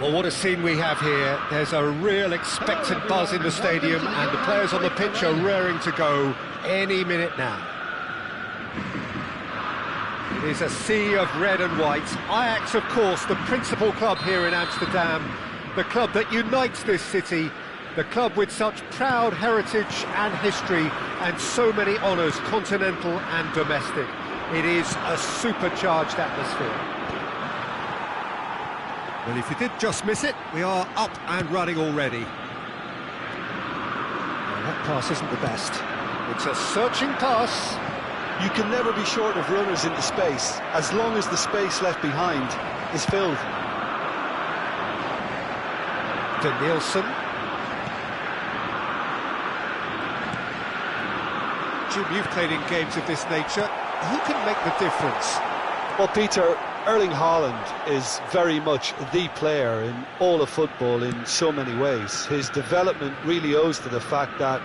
Well, what a scene we have here. There's a real expectant buzz in the stadium, and the players on the pitch are raring to go any minute now. It is a sea of red and white. Ajax, of course, the principal club here in Amsterdam, the club that unites this city, the club with such proud heritage and history and so many honours, continental and domestic. It is a supercharged atmosphere. Well, if you did just miss it, we are up and running already. Well, that pass isn't the best. It's a searching pass. You can never be short of runners into space, as long as the space left behind is filled. Nielsen. Jim, you've played in games of this nature. Who can make the difference? Well, Peter, Erling Haaland is very much the player in all of football in so many ways. His development really owes to the fact that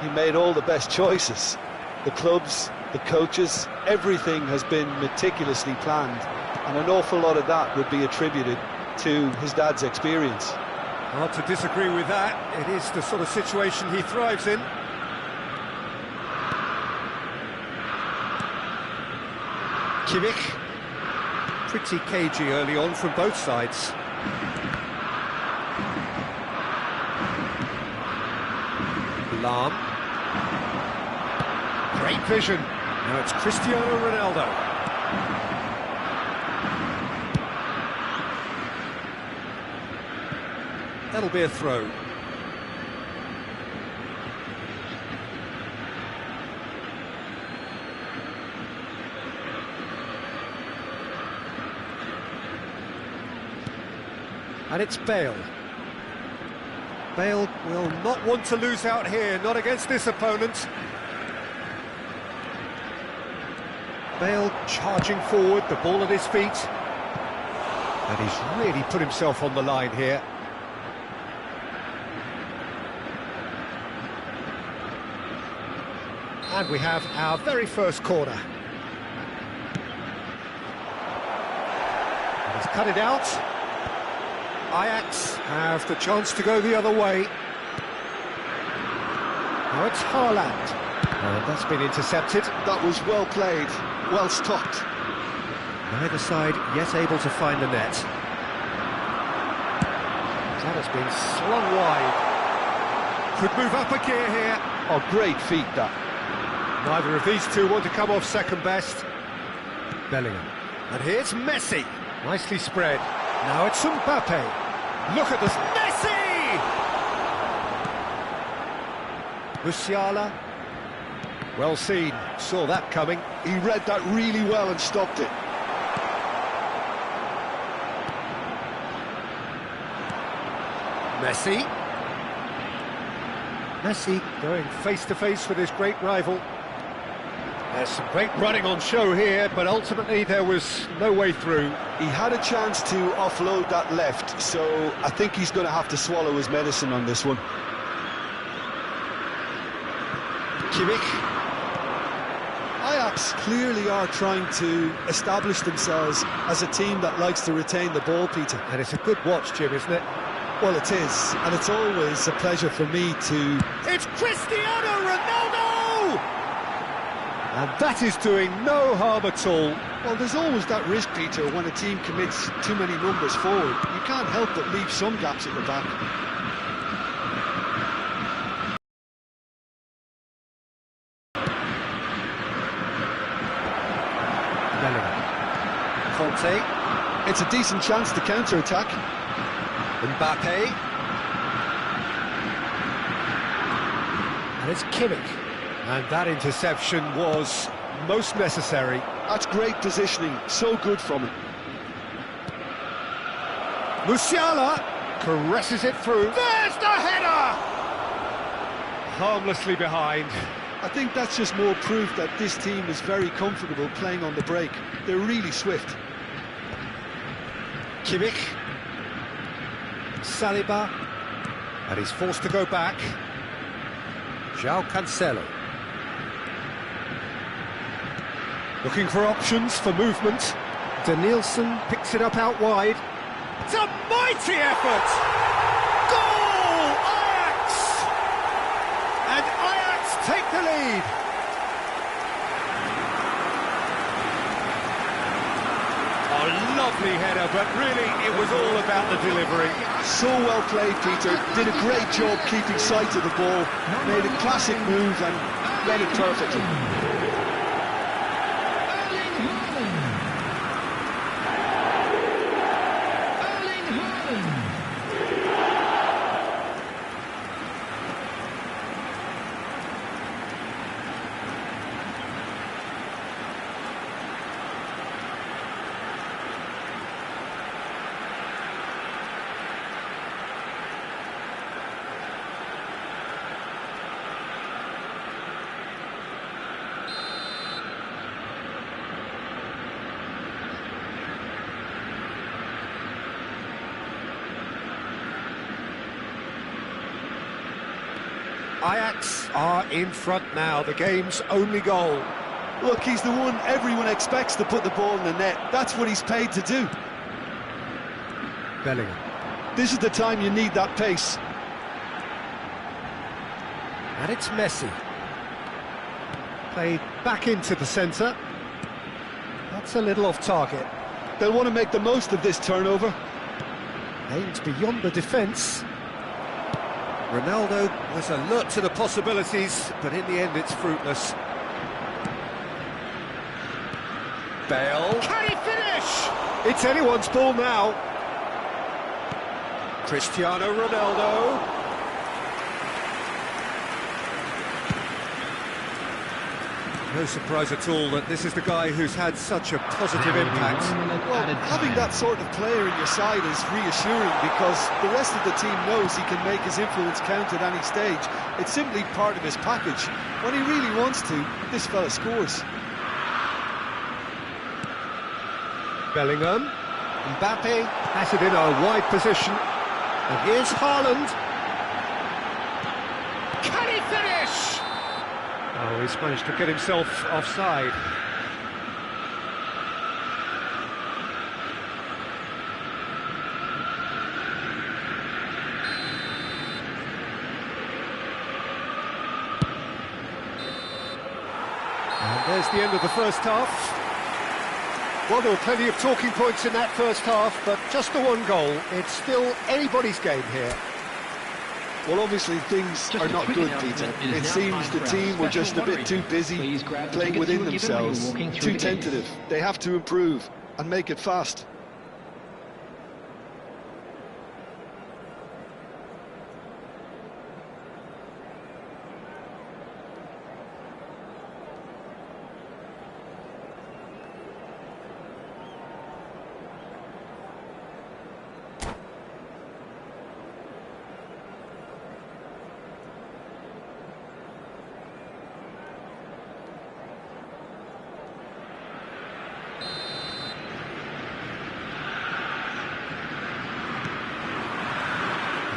he made all the best choices. The clubs, the coaches, everything has been meticulously planned, and an awful lot of that would be attributed to his dad's experience. Hard to disagree with that. It is the sort of situation he thrives in. Kimmich. Pretty cagey early on from both sides. Lahm. Great vision. Now it's Cristiano Ronaldo. That'll be a throw. And it's Bale. Bale will not want to lose out here, not against this opponent. Bale charging forward, the ball at his feet. And he's really put himself on the line here. And we have our very first corner. And he's cut it out. Ajax have the chance to go the other way. Now it's Haaland. And that's been intercepted. That was well played, well stopped. Neither side yet able to find the net. That has been slung wide. Could move up a gear here. Oh, great feat, that. Neither of these two want to come off second best. Bellingham. And here's Messi. Nicely spread. Now it's Mbappe. Look at this. Messi! Musiala. Well seen, saw that coming. He read that really well and stopped it. Messi. Messi going face-to-face with his great rival. There's some great running on show here, but ultimately there was no way through. He had a chance to offload that left, so I think he's going to have to swallow his medicine on this one. Kimmich. Ajax clearly are trying to establish themselves as a team that likes to retain the ball, Peter. And it's a good watch, Jim, isn't it? Well, it is, and it's always a pleasure for me to... It's Cristiano Ronaldo! And that is doing no harm at all. Well, there's always that risk, Peter, when a team commits too many numbers forward. You can't help but leave some gaps at the back. Conte. It's a decent chance to counter-attack. Mbappe. And it's Kimmich. And that interception was most necessary. That's great positioning, so good from him. Musiala caresses it through. There's the header! Harmlessly behind. I think that's just more proof that this team is very comfortable playing on the break. They're really swift. Kimmich. Saliba. And he's forced to go back. João Cancelo. Looking for options for movement. Danielson picks it up out wide. It's a mighty effort! Goal! Ajax! And Ajax take the lead. A lovely header, but really it was all about the delivery. So well played, Peter. Did a great job keeping sight of the ball. Made a classic move and read it perfectly. Ajax are in front now, the game's only goal. Look, he's the one everyone expects to put the ball in the net. That's what he's paid to do. Bellingham. This is the time you need that pace. And it's Messi. Played back into the centre. That's a little off target. They'll want to make the most of this turnover. Aims beyond the defence. Ronaldo was alert to the possibilities, but in the end it's fruitless. Bale. Can he finish? It's anyone's ball now. Cristiano Ronaldo. No surprise at all that this is the guy who's had such a positive impact. Well, having that sort of player in your side is reassuring because the rest of the team knows he can make his influence count at any stage. It's simply part of his package. When he really wants to, this fella scores. Bellingham. Mbappe has it in a wide position. And here's Haaland. Can he finish? Oh, he's managed to get himself offside. And there's the end of the first half. Well, there were plenty of talking points in that first half, but just the one goal. It's still anybody's game here. Well, obviously things are not good, Peter. It seems the team were just a bit too busy playing within themselves, too tentative. They have to improve and make it fast.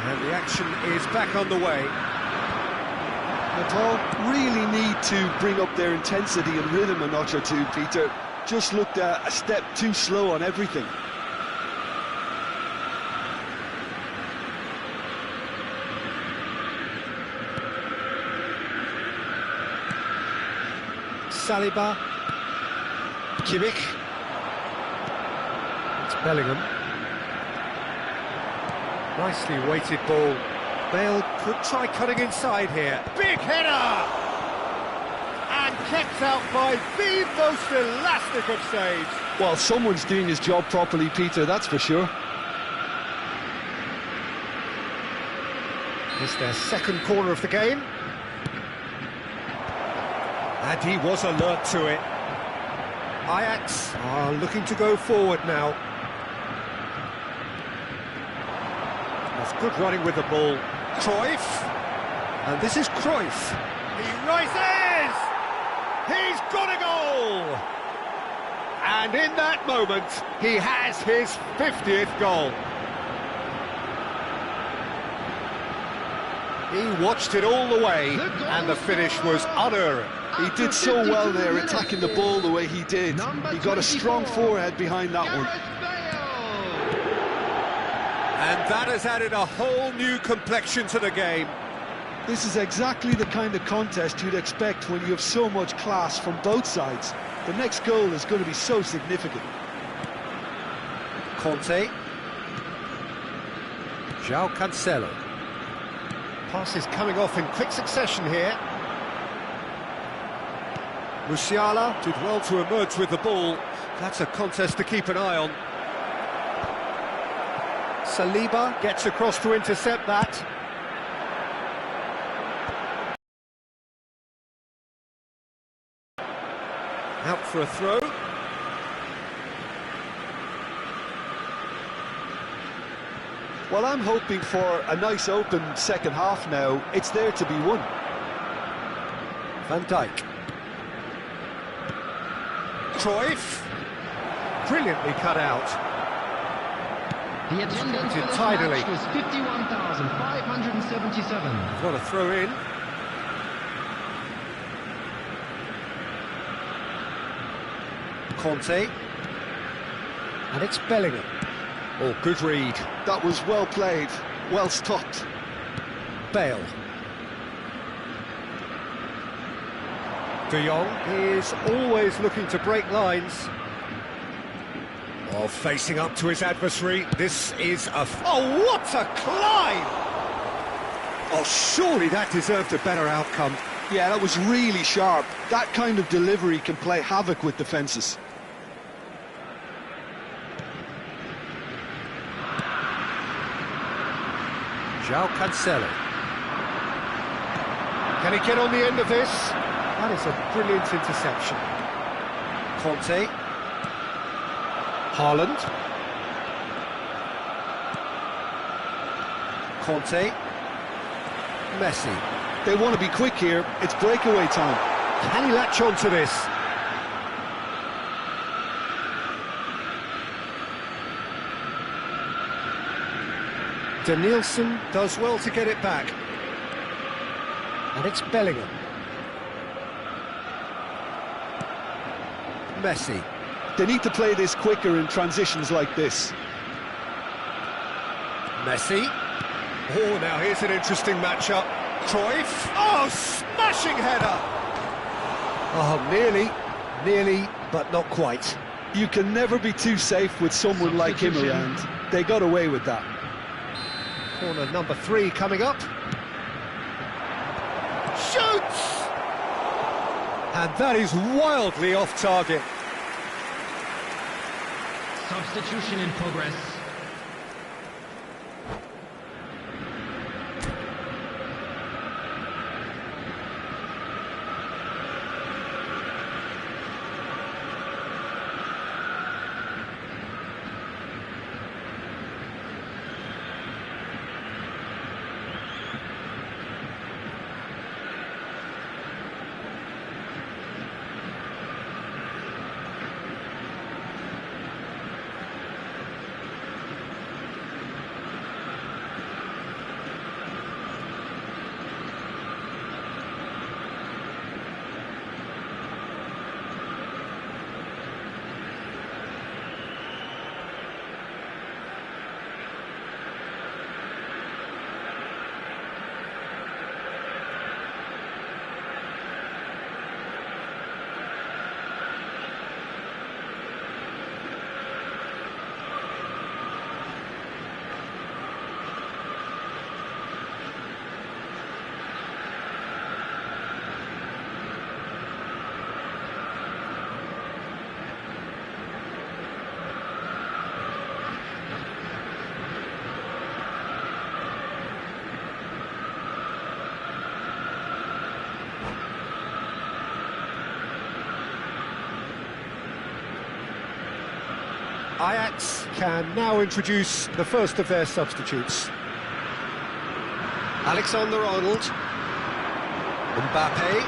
And the action is back on the way. Nepal really need to bring up their intensity and rhythm a notch or two, Peter. Just looked a step too slow on everything. Saliba. Kimmich. It's Bellingham. Nicely weighted ball. Bale could try cutting inside here. Big header! And kept out by the most elastic of saves. Well, someone's doing his job properly, Peter, that's for sure. It's their second corner of the game. And he was alert to it. Ajax are looking to go forward now. That's good running with the ball. Cruyff. And this is Cruyff. He rises! He's got a goal! And in that moment, he has his 50th goal. He watched it all the way, and the finish was unerring. He did so well there, attacking the ball the way he did. He got a strong forehead behind that one. And that has added a whole new complexion to the game. This is exactly the kind of contest you'd expect when you have so much class from both sides. The next goal is going to be so significant. Conte. João Cancelo. Passes coming off in quick succession here. Musiala did well to emerge with the ball. That's a contest to keep an eye on. Saliba gets across to intercept that. Out for a throw. Well, I'm hoping for a nice open second half now. It's there to be won. Van Dijk. Cruyff. Brilliantly cut out. The attendance for this tidily. match was 51,577. What a throw in. Conte. And it's Bellingham. Oh, good read. That was well played, well stopped. Bale. De Jong is always looking to break lines. Oh, facing up to his adversary. This is a... Oh, what a climb! Oh, surely that deserved a better outcome. Yeah, that was really sharp. That kind of delivery can play havoc with defences. João Cancelo. Can he get on the end of this? That is a brilliant interception. Conte. Haaland. Conte. Messi. They want to be quick here. It's breakaway time. Can he latch on to this? Danielson does well to get it back. And it's Bellingham. Messi. They need to play this quicker in transitions like this. Messi. Oh, now here's an interesting matchup. Cruyff. Oh, smashing header! Oh, nearly, but not quite. You can never be too safe with someone like him around. They got away with that. Corner number 3 coming up. Shoots! And that is wildly off target. Substitution in progress. Ajax can now introduce the first of their substitutes. Alexander-Arnold. Mbappe.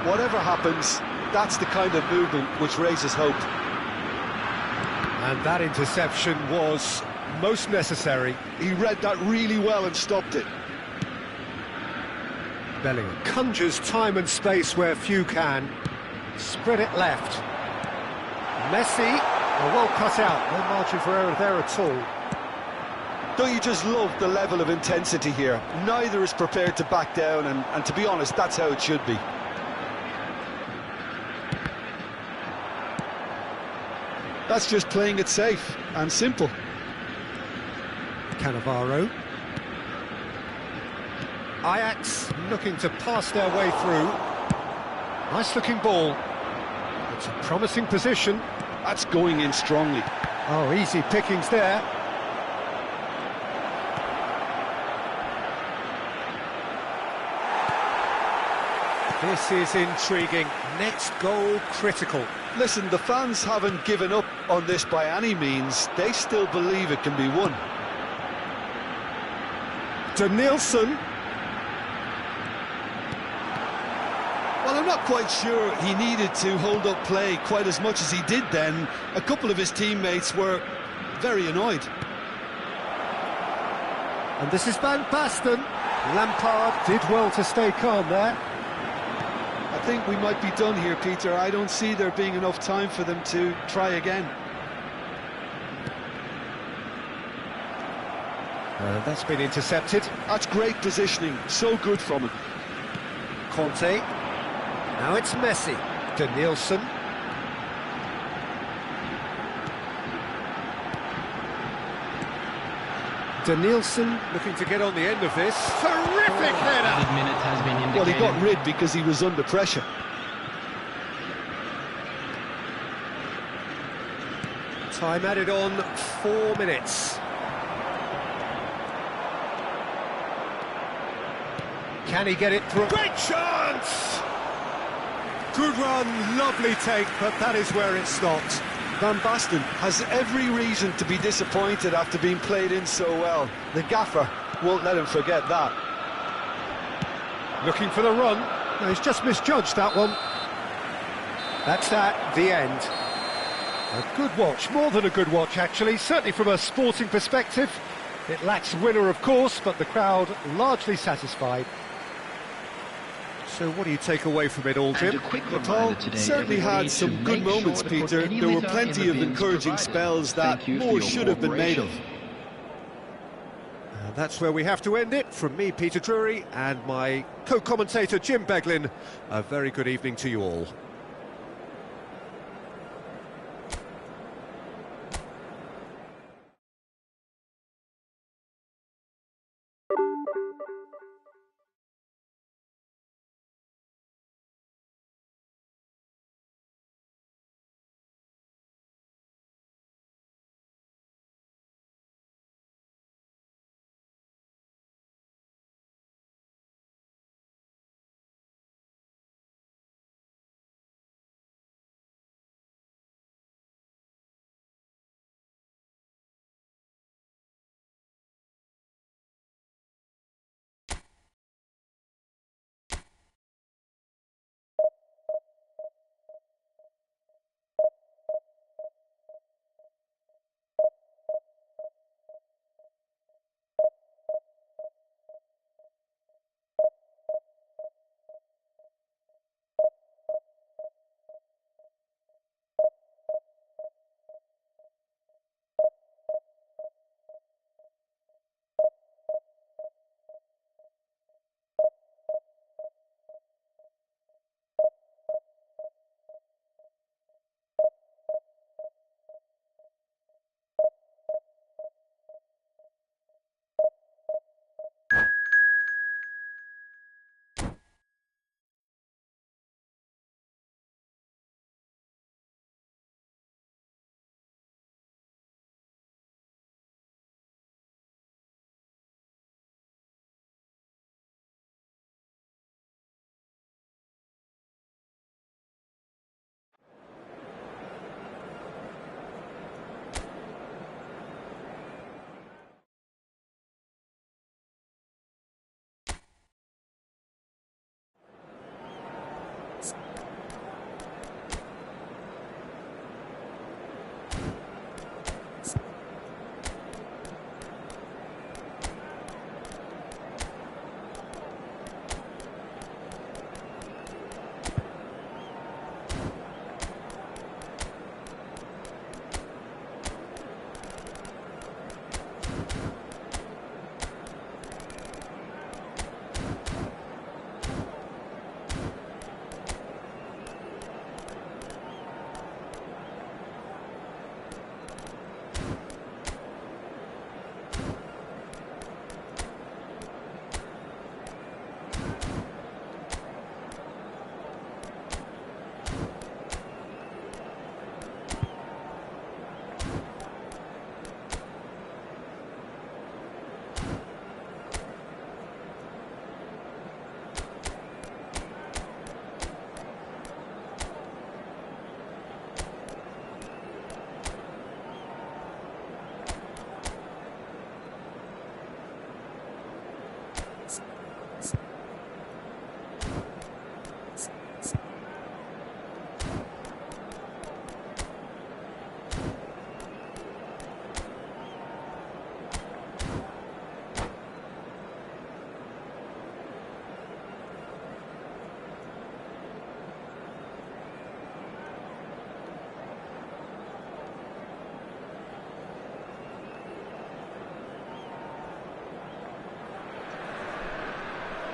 Whatever happens, that's the kind of movement which raises hope. And that interception was most necessary. He read that really well and stopped it. Bellingham conjures time and space where few can. Spread it left. Messi, well cut out, no margin for error there at all. Don't you just love the level of intensity here? Neither is prepared to back down, and to be honest, that's how it should be. That's just playing it safe and simple. Cannavaro. Ajax looking to pass their way through. Nice looking ball. It's a promising position. That's going in strongly. Oh, easy pickings there. This is intriguing. Next goal critical. Listen, the fans haven't given up on this by any means. They still believe it can be won. Danielson. Well, I'm not quite sure he needed to hold up play quite as much as he did then. A couple of his teammates were very annoyed. And this is Van Basten. Lampard did well to stay calm there. I think we might be done here, Peter. I don't see there being enough time for them to try again. That's been intercepted. That's great positioning. So good from him. Conte. Now it's Messi. Danielson. Danielson looking to get on the end of this. Terrific header! Minute has been indicated. Well, he got rid because he was under pressure. Time added on 4 minutes. Can he get it through? Great chance! Good run, lovely take, but that is where it stopped. Van Basten has every reason to be disappointed after being played in so well. The gaffer won't let him forget that. Looking for the run. No, he's just misjudged that one. That's that, the end. A good watch, more than a good watch actually, certainly from a sporting perspective. It lacks winner of course, but the crowd largely satisfied. So what do you take away from it all, Jim? Paul certainly had some good moments, Peter. There were plenty of encouraging spells that more should have been made of. And that's where we have to end it. From me, Peter Drury, and my co-commentator, Jim Beglin. A very good evening to you all.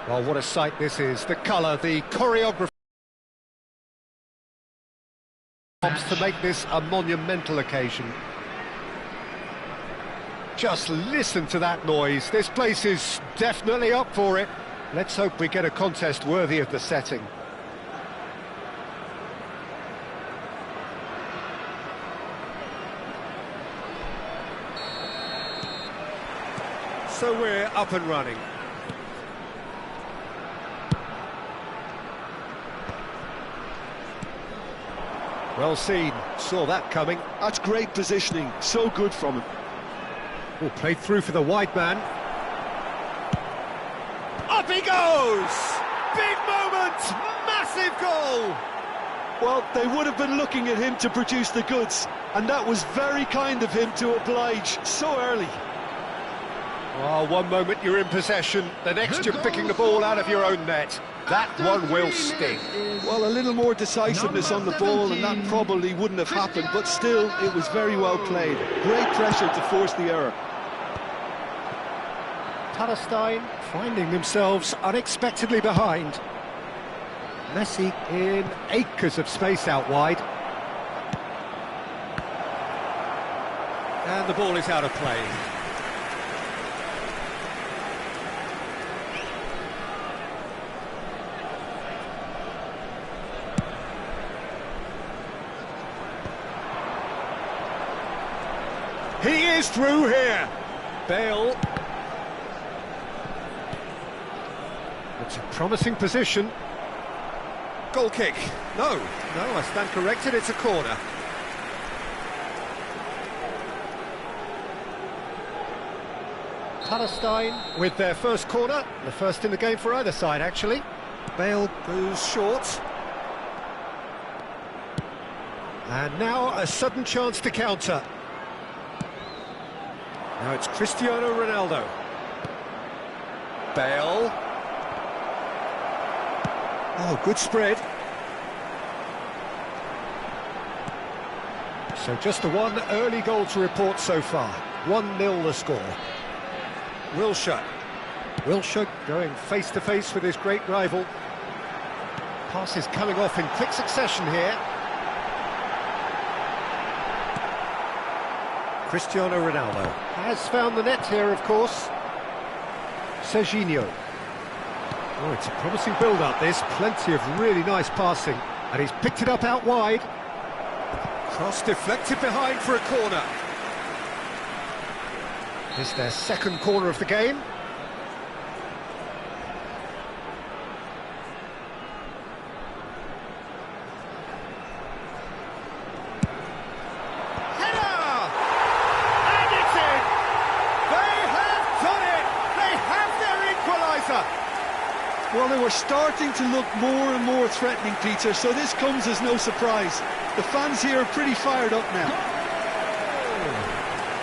Well, what a sight this is. The colour, the choreography to make this a monumental occasion. Just listen to that noise. This place is definitely up for it. Let's hope we get a contest worthy of the setting. So we're up and running. Well seen, saw that coming. That's great positioning, so good from him. Oh, played through for the wide man. Up he goes! Big moment! Massive goal! Well, they would have been looking at him to produce the goods, and that was very kind of him to oblige so early. Oh, one moment you're in possession, the next you're picking the ball out of your own net. That one will sting. Well, a little more decisiveness on the ball and that probably wouldn't have happened, but still, it was very well played. Great pressure to force the error. Palestine finding themselves unexpectedly behind. Messi in acres of space out wide. And the ball is out of play. He is through here. Bale. It's a promising position. Goal kick. No, I stand corrected, it's a corner. Palestine with their first corner, the first in the game for either side actually. Bale goes short. And now a sudden chance to counter. Now it's Cristiano Ronaldo. Bale. Oh, good spread. So just the one early goal to report so far. 1-0 the score. Wilshere going face-to-face with his great rival. Passes coming off in quick succession here. Cristiano Ronaldo has found the net here, of course. Serginho. Oh, it's a promising build-up, this. Plenty of really nice passing. And he's picked it up out wide. Cross deflected behind for a corner. It's their second corner of the game. Well, they were starting to look more and more threatening, Peter, so this comes as no surprise. The fans here are pretty fired up now.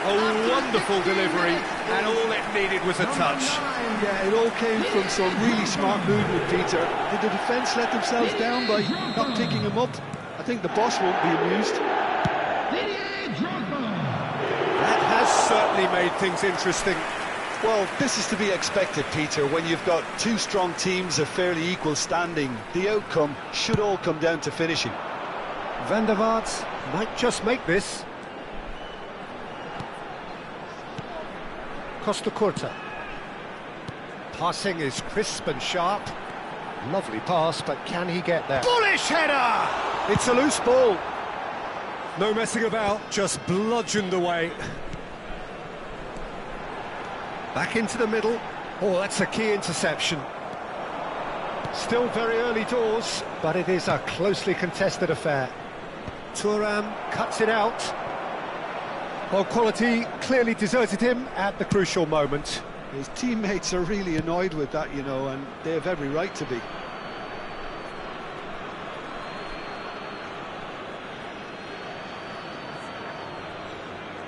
A wonderful delivery, and all it needed was a touch. Yeah, it all came from some really smart movement, Peter. Did the defence let themselves down by not picking him up? I think the boss won't be amused. That has certainly made things interesting. Well, this is to be expected, Peter. When you've got two strong teams of fairly equal standing, the outcome should all come down to finishing. Van der Vaart might just make this. Costa Curta. Passing is crisp and sharp. Lovely pass, but can he get there? Bullish header! It's a loose ball. No messing about, just bludgeoned away. Back into the middle. Oh, that's a key interception. Still very early doors, but it is a closely contested affair. Thuram cuts it out. Well, quality clearly deserted him at the crucial moment. His teammates are really annoyed with that, you know, and they have every right to be.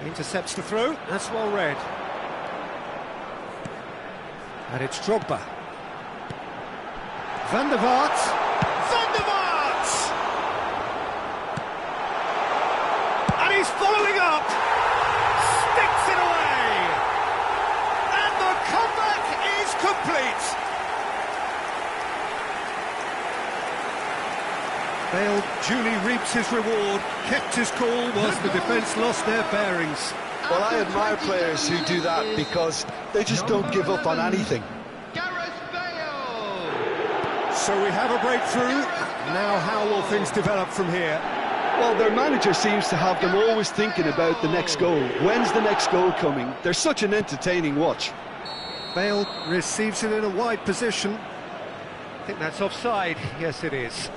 Intercepts the throw, that's well read. And it's Drogba. Van der Vaart! Van der Vaart! And he's following up! Sticks it away! And the comeback is complete! Bale duly reaps his reward, kept his cool whilst the defence lost their bearings. Well, I admire players who do that because they just don't give up on anything. So we have a breakthrough. Now how will things develop from here? Well, their manager seems to have them always thinking about the next goal. When's the next goal coming? They're such an entertaining watch. Bale receives it in a wide position. I think that's offside. Yes, it is.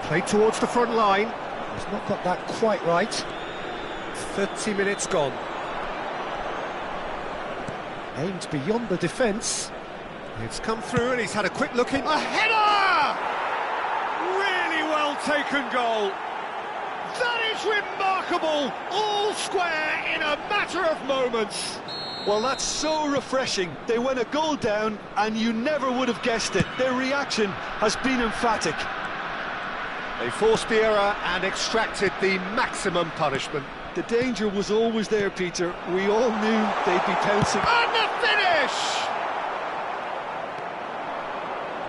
Played towards the front line. He's not got that quite right. 30 minutes gone. Aimed beyond the defence. It's come through and he's had a quick look in. A header! Really well taken goal. That is remarkable. All square in a matter of moments. Well, that's so refreshing. They went a goal down and you never would have guessed it. Their reaction has been emphatic. They forced the error and extracted the maximum punishment. The danger was always there, Peter. We all knew they'd be pouncing. And the finish!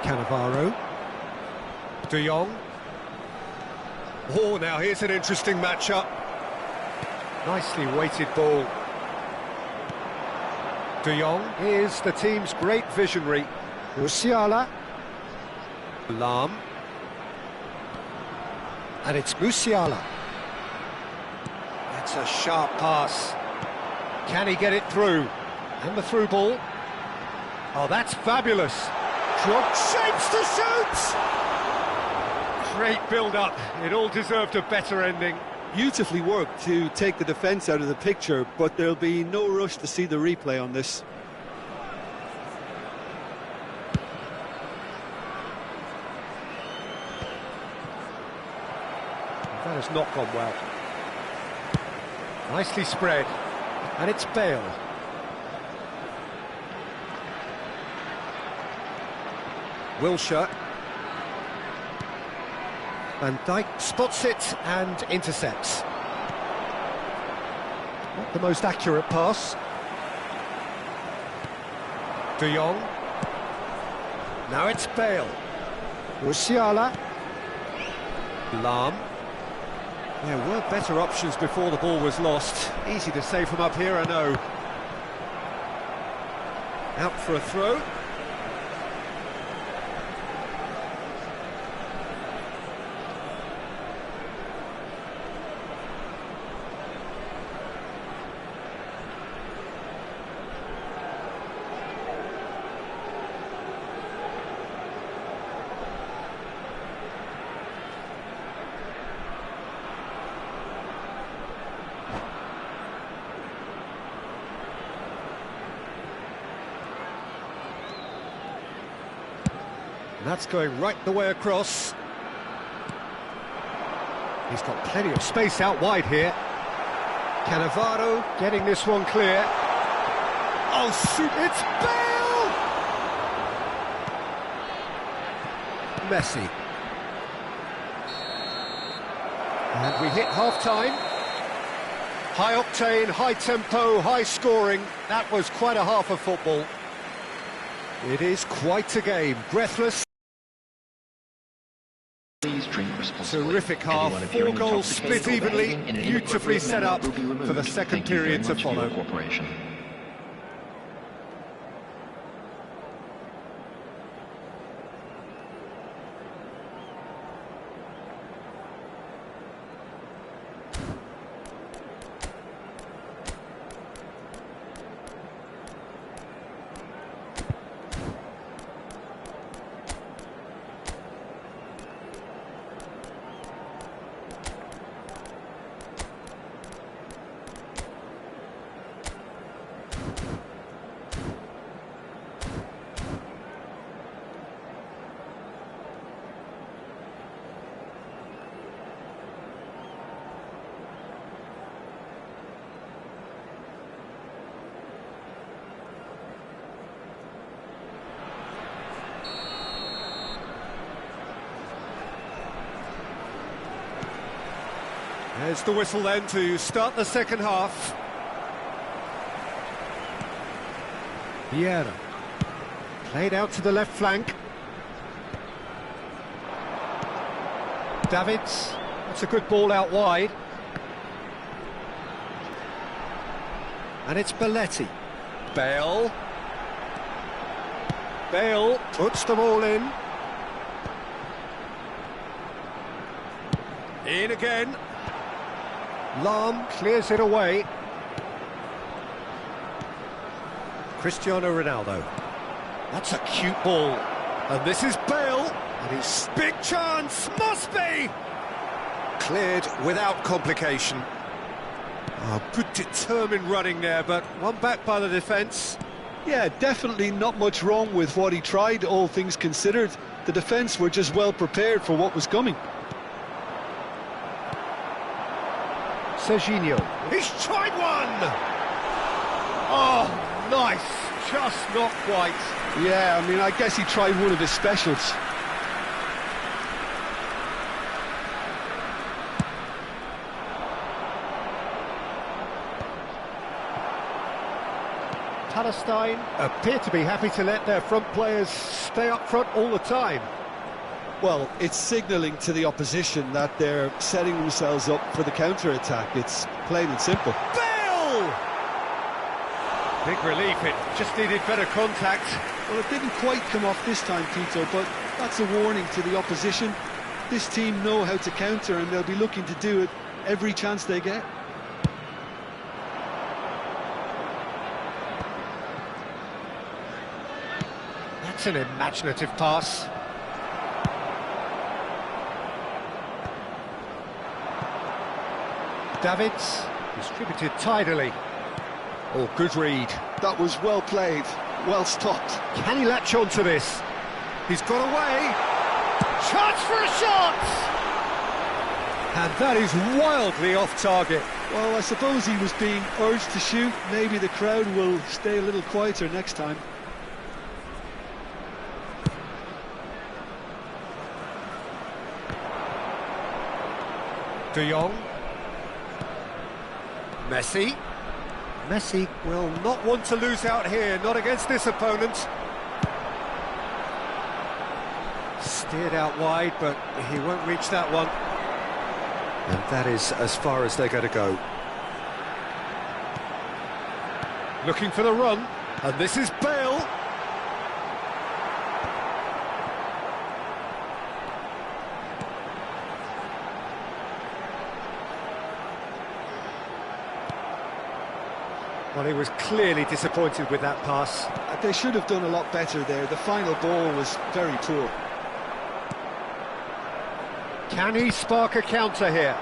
Cannavaro. De Jong. Oh, now here's an interesting matchup. Nicely weighted ball. De Jong is the team's great visionary. Musiala. Lahm. And it's Musiala. That's a sharp pass. Can he get it through? And the through ball. Oh, that's fabulous. Drop shapes to shoot! Great build-up. It all deserved a better ending. Beautifully worked to take the defence out of the picture, but there'll be no rush to see the replay on this. That has not gone well. Nicely spread. And it's Bale. Wilshere. Van Dijk spots it and intercepts. Not the most accurate pass. De Jong. Now it's Bale. Musiala. Lahm. There were better options before the ball was lost. Easy to say from up here, I know. Out for a throw. That's going right the way across. He's got plenty of space out wide here. Cannavaro getting this one clear. Oh, shoot, it's Bale! Messi. And we hit half-time. High octane, high tempo, high scoring. That was quite a half of football. It is quite a game. Breathless. Please drink responsibly. Terrific half, 4 goals split evenly, beautifully set up for the second period to follow. There's the whistle then to start the second half. Vieira. Played out to the left flank. Davids. That's a good ball out wide. And it's Belletti. Bale. Bale puts the ball in. In again. Lahm clears it away. Cristiano Ronaldo. That's a cute ball. And this is Bale. And his big chance must be cleared without complication. Oh, good determined running there, but one back by the defence. Yeah, definitely not much wrong with what he tried, all things considered. The defence were just well prepared for what was coming. Serginho. He's tried one! Oh, nice. Just not quite. Yeah, I mean, I guess he tried one of his specials. Palestine appear to be happy to let their front players stay up front all the time. Well, it's signalling to the opposition that they're setting themselves up for the counter-attack. It's plain and simple. Bale! Big relief, it just needed better contact. Well, it didn't quite come off this time, Tito, but that's a warning to the opposition. This team know how to counter, and they'll be looking to do it every chance they get. That's an imaginative pass. Davids, distributed tidily. Oh, good read. That was well played, well stopped. Can he latch on to this? He's got away. Chance for a shot! And that is wildly off target. Well, I suppose he was being urged to shoot. Maybe the crowd will stay a little quieter next time. De Jong. Messi. Messi will not want to lose out here, not against this opponent. Steered out wide, but he won't reach that one. And that is as far as they're going to go. Looking for the run, and this is Bale. Well, he was clearly disappointed with that pass. They should have done a lot better there. The final ball was very poor. Can he spark a counter here?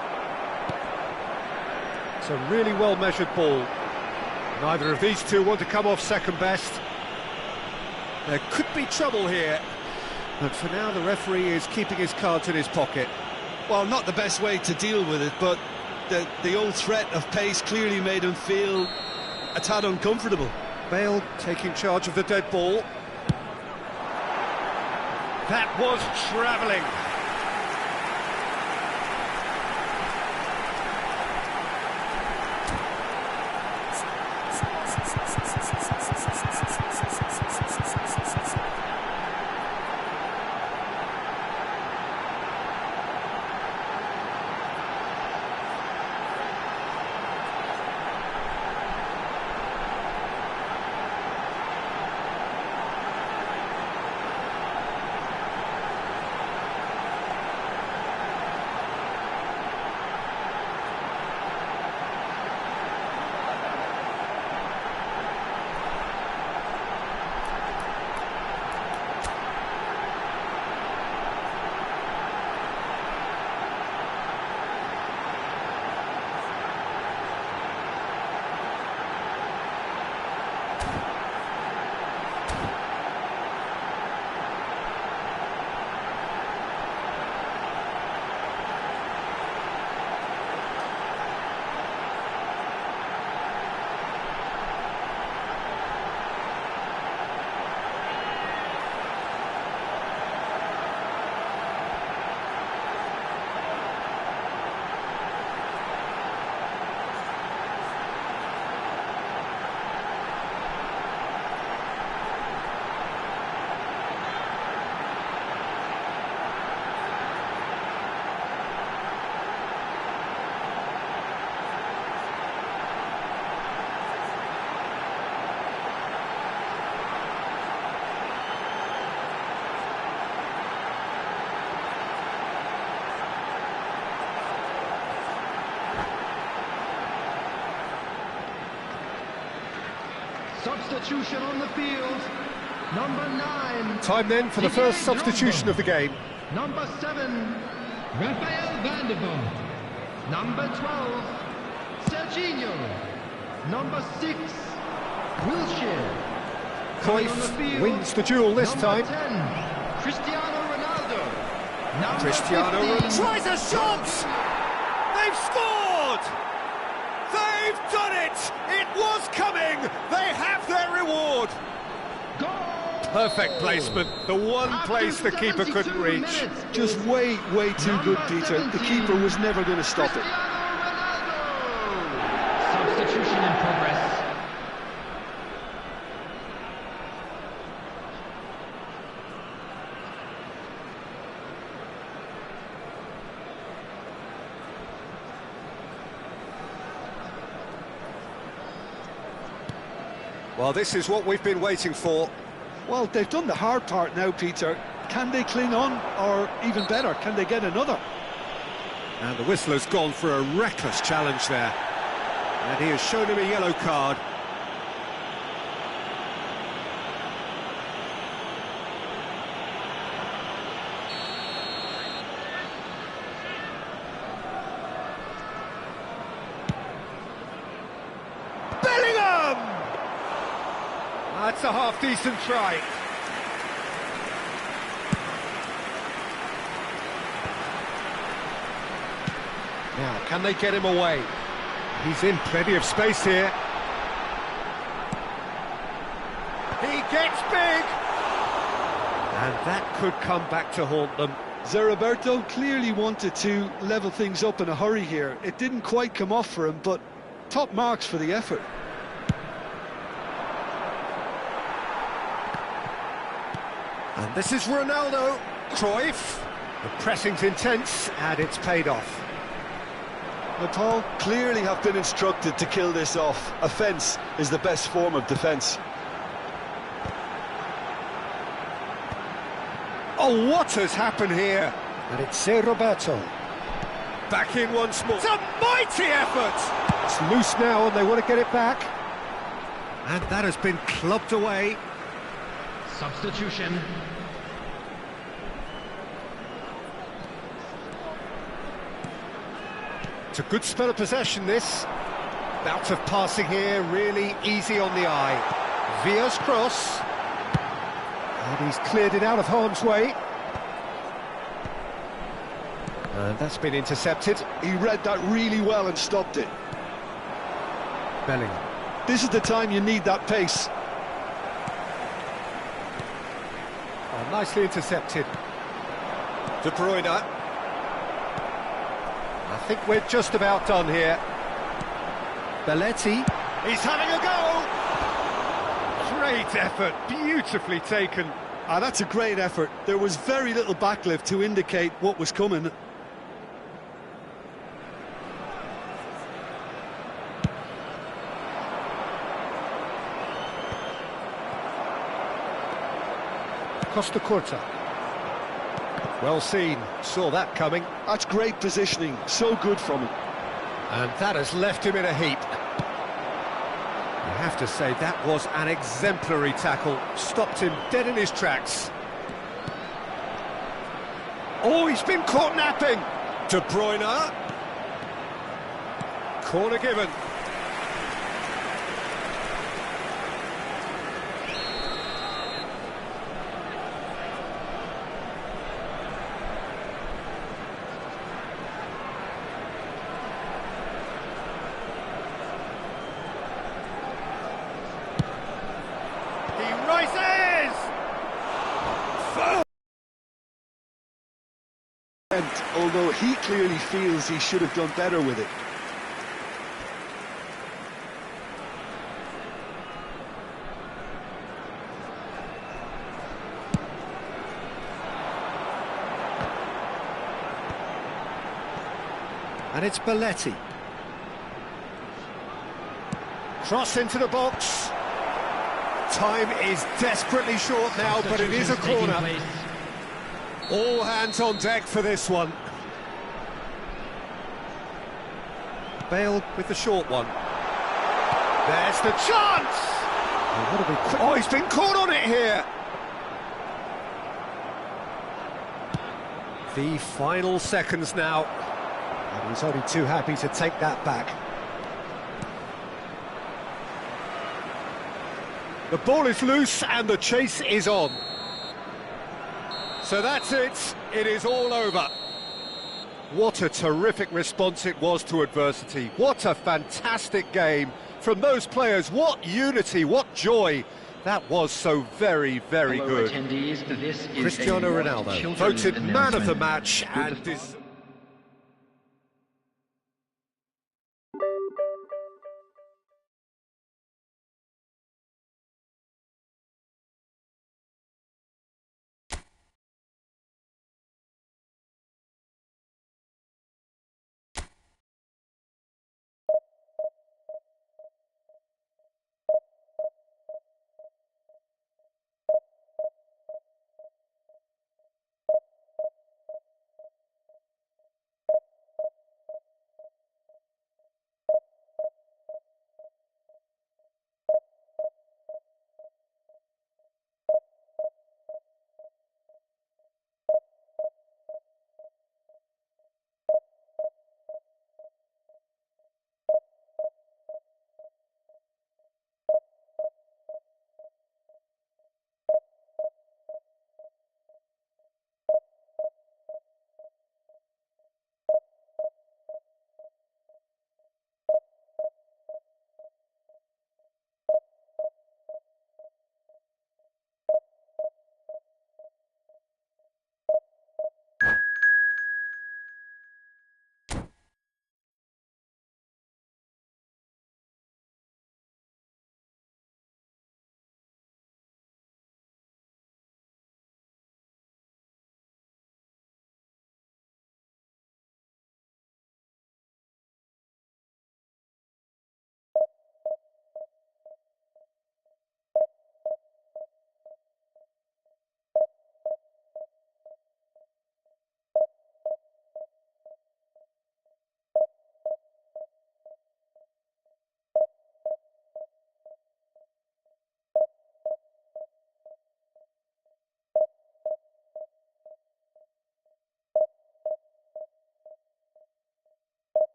It's a really well-measured ball. Neither of these two want to come off second best. There could be trouble here. But for now, the referee is keeping his cards in his pocket. Well, not the best way to deal with it, but the old threat of pace clearly made him feel a tad uncomfortable. Bale taking charge of the dead ball. That was travelling. Substitution on the field. Number 9. Time then for the first substitution of the game. Number 7, Rafael van der Vaart. Number 12, Serginho. Number 6, Wilshere. Cruyff wins the duel this time. 10, Cristiano Ronaldo. Cristiano Ronaldo tries a shot! They've scored! They've done it! It was coming! They have their reward! Perfect placement, the one place the keeper couldn't reach. Just way too good, Peter. The keeper was never going to stop it. Substitution in progress. Well, this is what we've been waiting for. Well, they've done the hard part now, Peter. Can they cling on, or even better, can they get another? And the whistler's gone for a reckless challenge there. And he has shown him a yellow card. That's a half-decent try. Now, can they get him away? He's in plenty of space here. He gets big! And that could come back to haunt them. Zeriberto clearly wanted to level things up in a hurry here. It didn't quite come off for him, but top marks for the effort. And this is Ronaldo. Cruyff. The pressing's intense, and it's paid off. Nepal clearly have been instructed to kill this off. Offence is the best form of defence. Oh, what has happened here? And it's Roberto. Back in once more. It's a mighty effort! It's loose now, and they want to get it back. And that has been clubbed away. Substitution. It's a good spell of possession, this. Bout of passing here, really easy on the eye. Villa's cross. And he's cleared it out of harm's way. And that's been intercepted. He read that really well and stopped it. Bellingham. This is the time you need that pace. Oh, nicely intercepted. De Bruyne. I think we're just about done here. Belletti. He's having a go! Great effort, beautifully taken. Ah, that's a great effort. There was very little backlift to indicate what was coming. Costa Curta. Well seen, saw that coming. That's great positioning, so good from him. And that has left him in a heap. I have to say, that was an exemplary tackle. Stopped him dead in his tracks. Oh, he's been caught napping. De Bruyne. Corner given. Although he clearly feels he should have done better with it. And it's Belletti. Cross into the box. Time is desperately short now, but it is a corner. All hands on deck for this one. Bale with the short one. There's the chance! Oh, he's been caught on it here. The final seconds now. And he's only too happy to take that back. The ball is loose and the chase is on. So that's it. It is all over. What a terrific response it was to adversity. What a fantastic game from those players. What unity, what joy. That was so very, very good. Cristiano Ronaldo Voted man of the match and...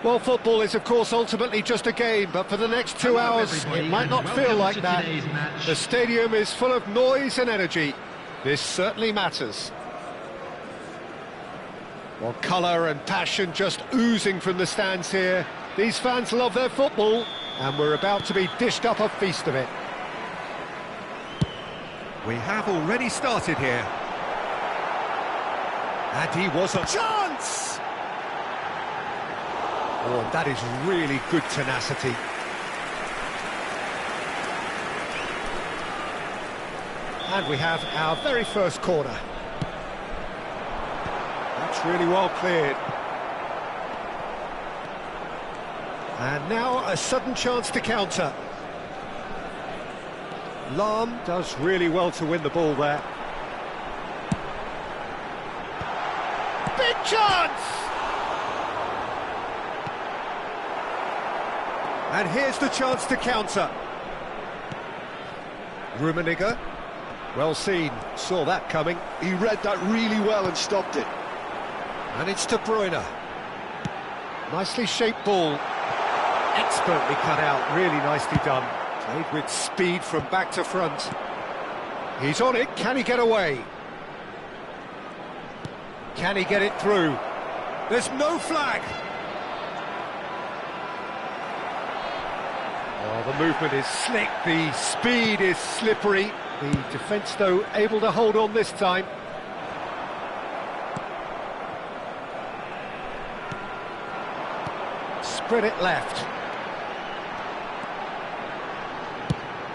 Well, football is, of course, ultimately just a game, but for the next 2 hours, it might not feel like that. The stadium is full of noise and energy. This certainly matters. Well, colour and passion just oozing from the stands here. These fans love their football, and we're about to be dished up a feast of it. We have already started here. And he was a chance! Oh, and that is really good tenacity. And we have our very first corner. That's really well cleared. And now a sudden chance to counter. Lahm does really well to win the ball there. Big chance! And here's the chance to counter. Rummenigge. Well seen, saw that coming. He read that really well and stopped it. And it's De Bruyne. Nicely shaped ball. Expertly cut out, really nicely done. Played with speed from back to front. He's on it, can he get away? Can he get it through? There's no flag! Oh, the movement is slick, the speed is slippery. The defence, though, able to hold on this time. Spread it left.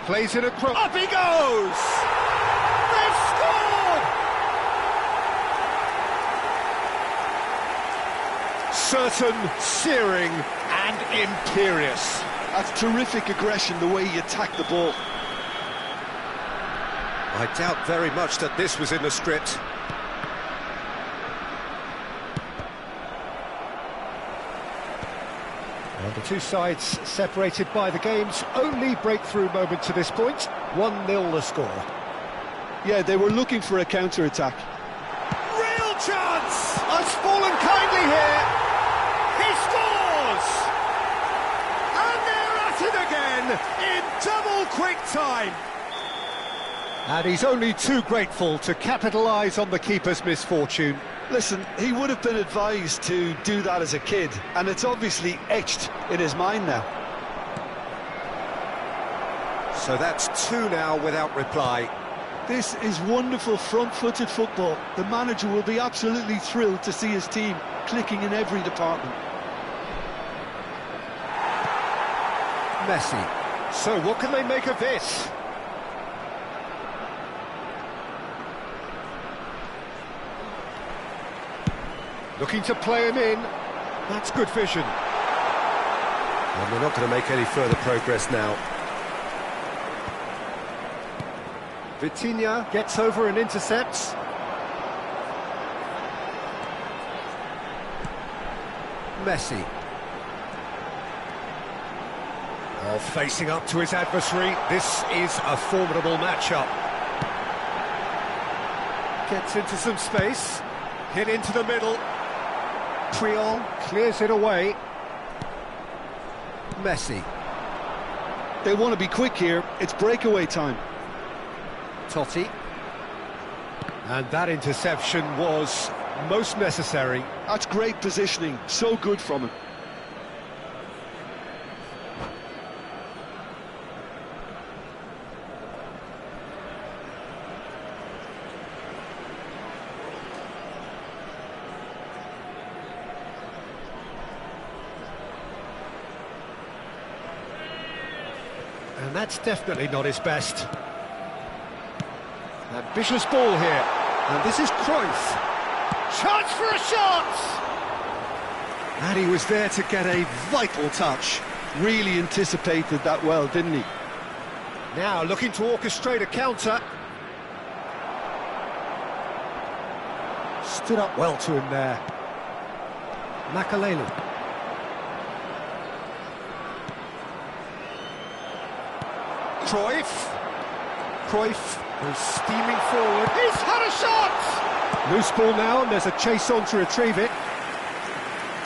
Plays it across. Up he goes! They've scored! Certain, searing and imperious. That's terrific aggression, the way he attacked the ball. I doubt very much that this was in the script. And the two sides separated by the game's only breakthrough moment to this point. 1-0 the score. Yeah, they were looking for a counter-attack. Real chance! Has fallen kindly here. He scores! And they're at it again in double quick time. And he's only too grateful to capitalise on the keeper's misfortune. Listen, he would have been advised to do that as a kid, and it's obviously etched in his mind now. So that's 2 now without reply. This is wonderful front-footed football. The manager will be absolutely thrilled to see his team clicking in every department. Messi. So what can they make of this? Looking to play him in. That's good vision. And we're not going to make any further progress now. Vitinha gets over and intercepts. Messi. Oh, facing up to his adversary. This is a formidable matchup. Gets into some space. Hit into the middle. Triol clears it away. Messi. They want to be quick here. It's breakaway time. Totti. And that interception was most necessary. That's great positioning. So good from him. And that's definitely not his best. Ambitious ball here. And this is Cruyff. Chance for a shot! And he was there to get a vital touch. Really anticipated that well, didn't he? Now looking to orchestrate a counter. Stood up well to him there. Makaleli. Cruyff is steaming forward. He's had a shot! Loose ball now, and there's a chase on to retrieve it.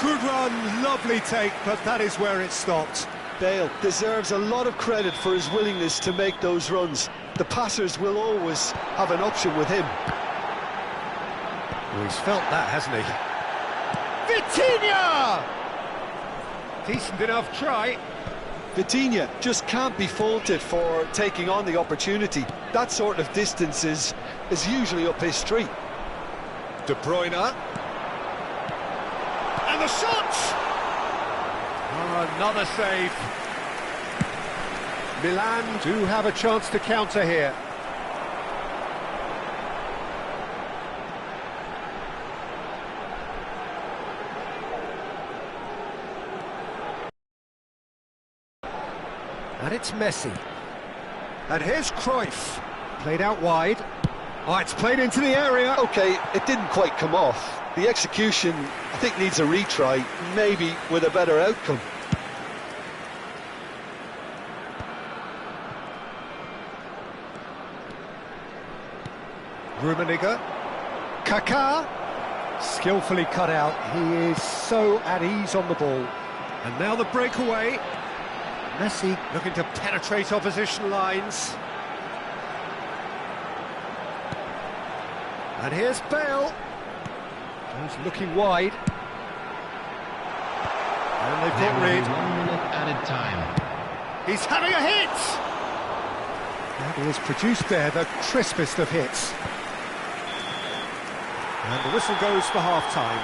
Good run, lovely take, but that is where it stopped. Bale deserves a lot of credit for his willingness to make those runs. The passers will always have an option with him. Well, he's felt that, hasn't he? Vitinha! Decent enough try. Vitinha just can't be faulted for taking on the opportunity. That sort of distance is usually up his street. De Bruyne. And the shot! Oh, another save. Milan do have a chance to counter here. And it's Messi. And here's Cruyff. Played out wide. Oh, it's played into the area. Okay, it didn't quite come off. The execution, I think, needs a retry, maybe with a better outcome. Rummenigge. Kaká. Skillfully cut out. He is so at ease on the ball. And now the breakaway. Messi looking to penetrate opposition lines. And here's Bale. He's looking wide. And they've got rid. 1 minute added time. He's having a hit! And he has produced there the crispest of hits. And the whistle goes for half-time.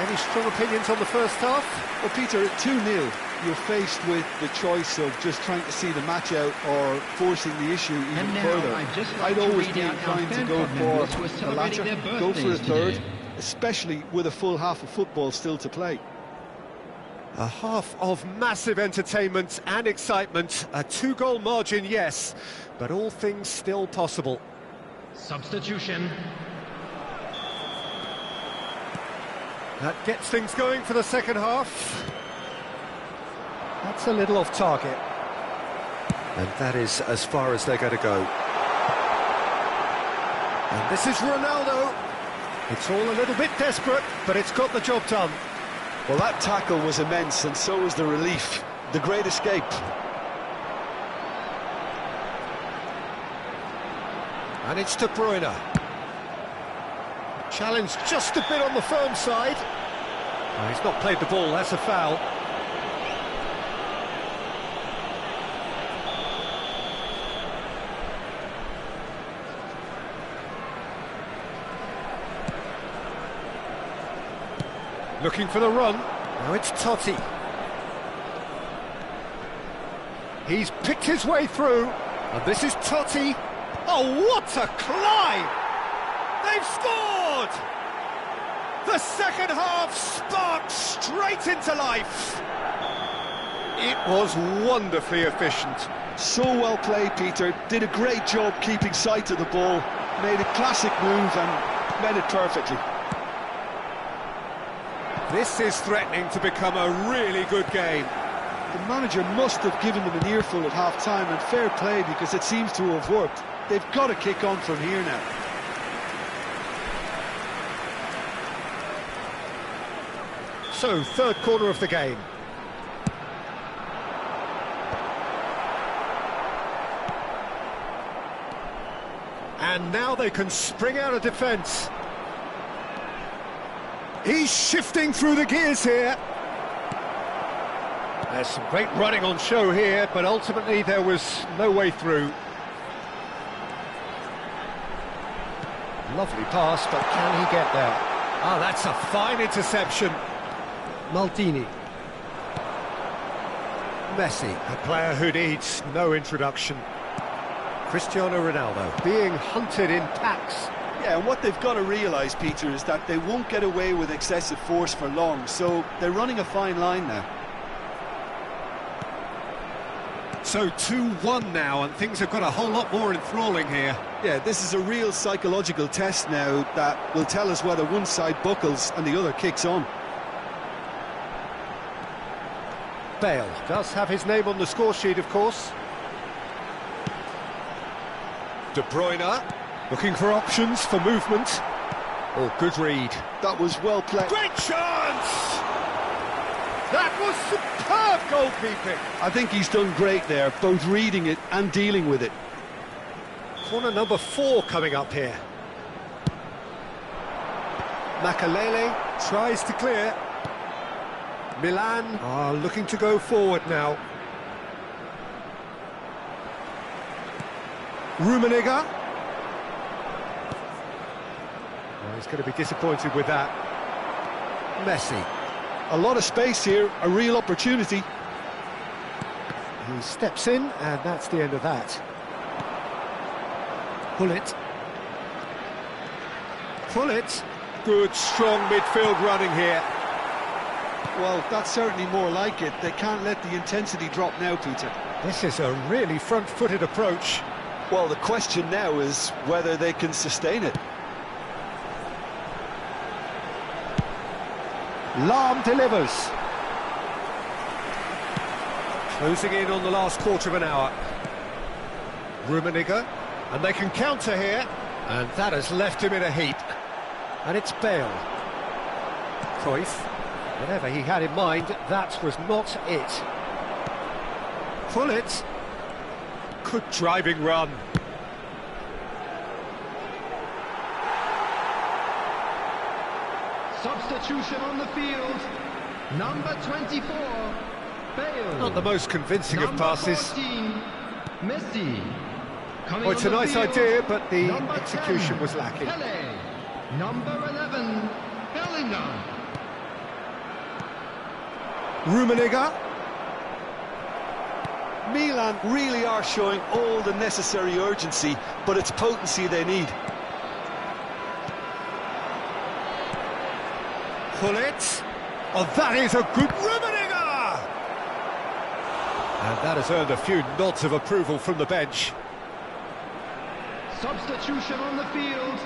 Any strong opinions on the first half? Well, Peter, at 2-0, you're faced with the choice of just trying to see the match out or forcing the issue even further. I'd always be inclined to go for the latter, go for a third, especially with a full half of football still to play. A half of massive entertainment and excitement. A 2-goal margin, yes, but all things still possible. Substitution. That gets things going for the second half. That's a little off target. And that is as far as they're going to go. And this is Ronaldo. It's all a little bit desperate, but it's got the job done. Well, that tackle was immense, and so was the relief. The great escape. And it's De Bruyne. Challenge just a bit on the firm side. Oh, he's not played the ball, that's a foul. Looking for the run. Now it's Totti. He's picked his way through. And this is Totti. Oh, what a climb! They've scored! The second half sparked straight into life. It was wonderfully efficient. So well played, Peter. Did a great job keeping sight of the ball. Made a classic move and made it perfectly. This is threatening to become a really good game. The manager must have given them an earful at half-time, and fair play because it seems to have worked. They've got to kick on from here now. So, third quarter of the game. And now they can spring out of defence. He's shifting through the gears here. There's some great running on show here, but ultimately there was no way through. Lovely pass, but can he get there? Ah, that's a fine interception. Maldini. Messi, a player who needs no introduction. Cristiano Ronaldo being hunted in packs. Yeah, and what they've got to realise, Peter, is that they won't get away with excessive force for long, so they're running a fine line now. So 2-1 now, and things have got a whole lot more enthralling here. Yeah, this is a real psychological test now that will tell us whether one side buckles and the other kicks on. Bale does have his name on the score sheet, of course. De Bruyne looking for options for movement. Oh, good read. That was well played. Great chance! That was superb goalkeeping. I think he's done great there, both reading it and dealing with it. Corner number 4 coming up here. Makalele tries to clear. Milan are looking to go forward now. Rummenigge. Well, he's going to be disappointed with that. Messi. A lot of space here, a real opportunity. He steps in, and that's the end of that. Pullet. Pullet. Good, strong midfield running here. Well, that's certainly more like it. They can't let the intensity drop now, Peter. This is a really front-footed approach. Well, the question now is whether they can sustain it. Lahm delivers. Closing in on the last quarter of an hour. Rummenigge, and they can counter here, and that has left him in a heap. And it's Bale. Cruyff, whatever he had in mind, that was not it. Pullet. Good driving run. Substitution on the field. Number 24, Bale. Not the most convincing of passes. 14, Messi. Well, it's a nice idea, but the Number execution 10, was lacking. Pele. Number 11, Bellingham. Rummenigge. Milan really are showing all the necessary urgency, but it's potency they need. Pullet. Oh, that is a good Rummenigge! And that has earned a few nods of approval from the bench. Substitution on the field.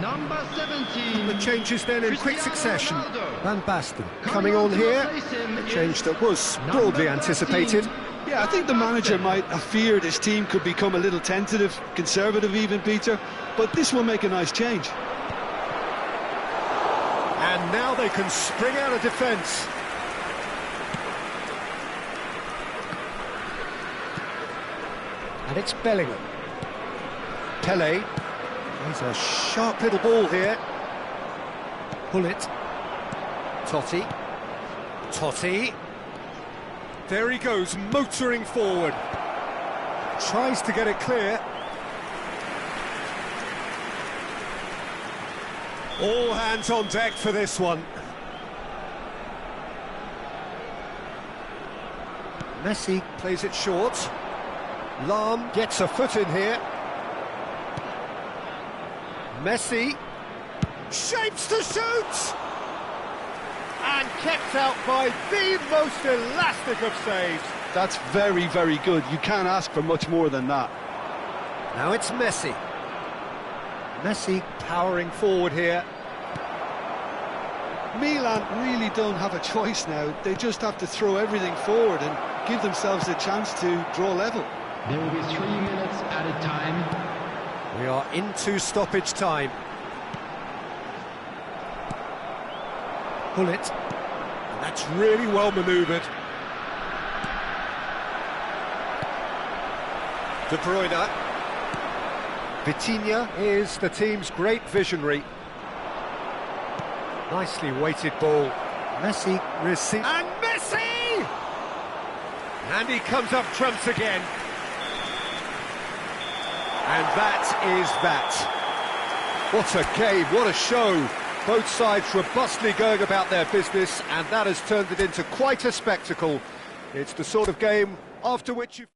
Number 17. The changes then in quick Cristiano succession. Ronaldo. Van Basten coming on here. A change that was broadly anticipated. Yeah, I think the manager might have feared his team could become a little tentative, conservative even, Peter, but this will make a nice change. And now they can spring out of defence. And it's Bellingham. Pele. He's a sharp little ball here. Pullet. Totti. Totti. There he goes, motoring forward. Tries to get it clear. All hands on deck for this one. Messi plays it short. Lahm gets a foot in here. Messi shapes to shoot! And kept out by the most elastic of saves. That's very, very good. You can't ask for much more than that. Now it's Messi. Messi powering forward here. Milan really don't have a choice now. They just have to throw everything forward and give themselves a chance to draw level. There will be 3 minutes added time. We are into stoppage time. Pullet. And that's really well manoeuvred. De Bruyne. Vitinha is the team's great visionary. Nicely weighted ball. Messi receives. And Messi! And he comes up trumps again. And that is that. What a game, what a show. Both sides robustly going about their business, and that has turned it into quite a spectacle. It's the sort of game after which you...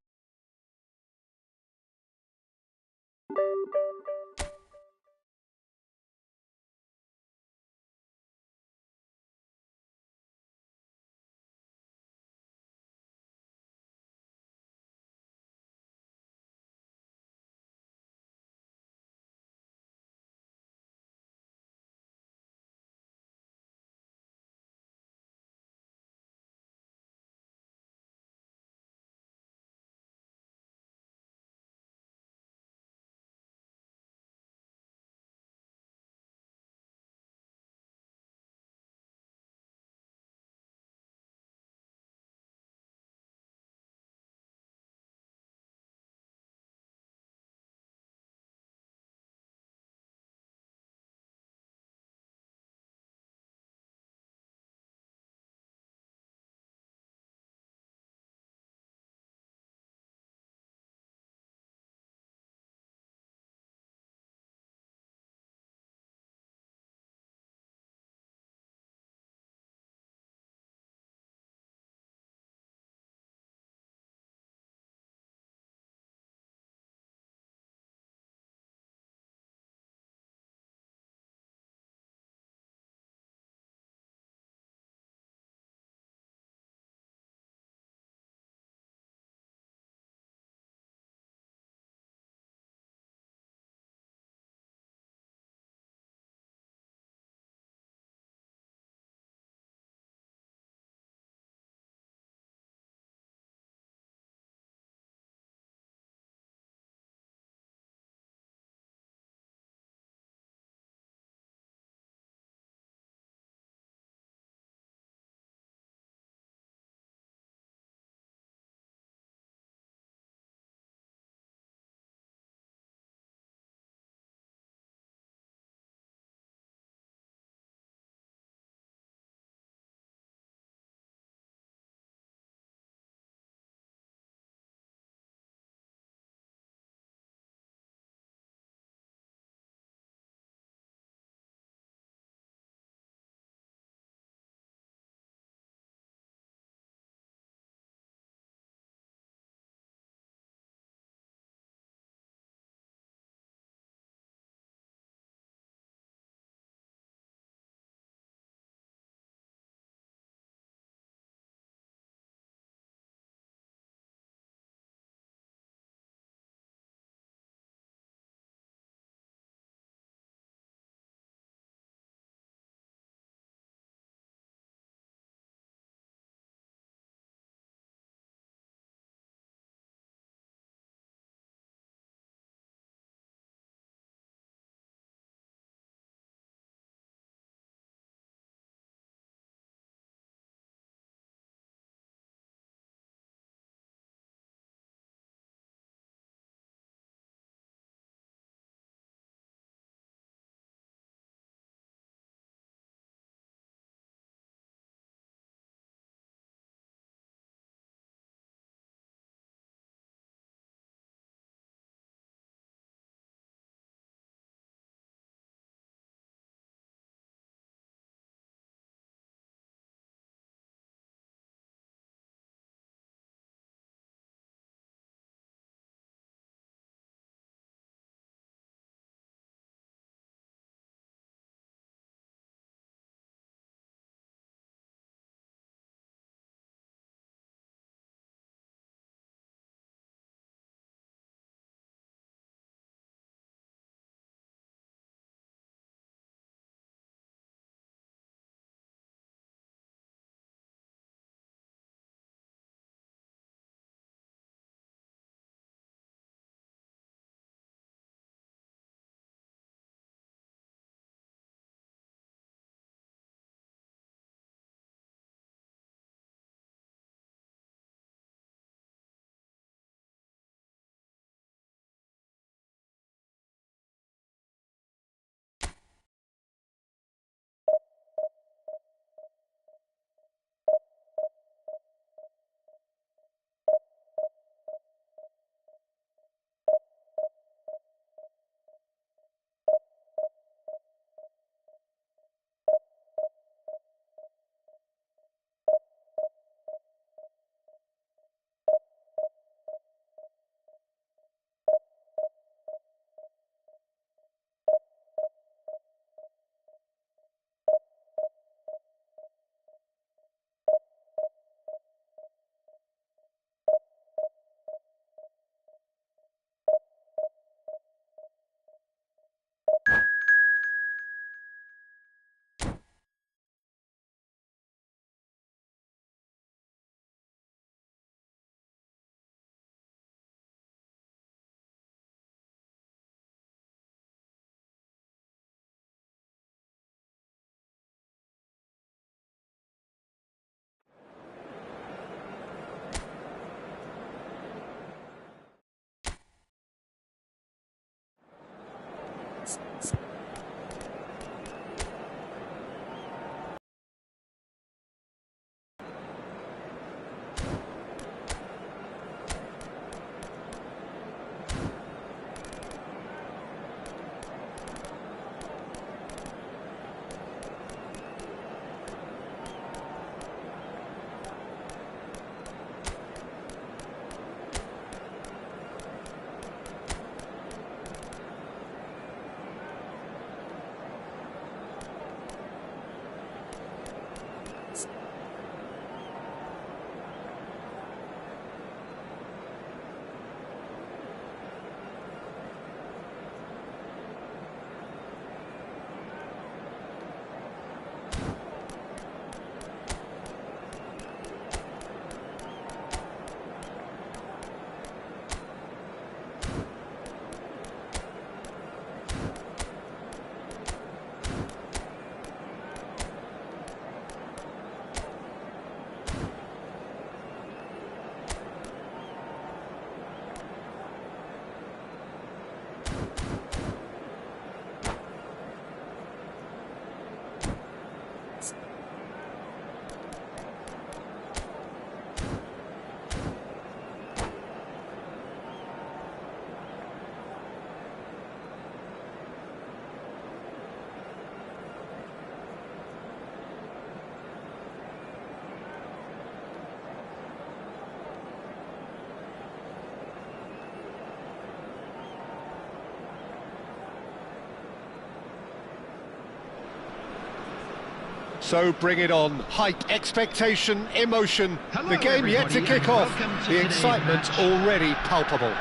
So bring it on. Hype, expectation, emotion. Hello, The game yet to everybody, kick and off. welcome to The today's excitement match. already palpable.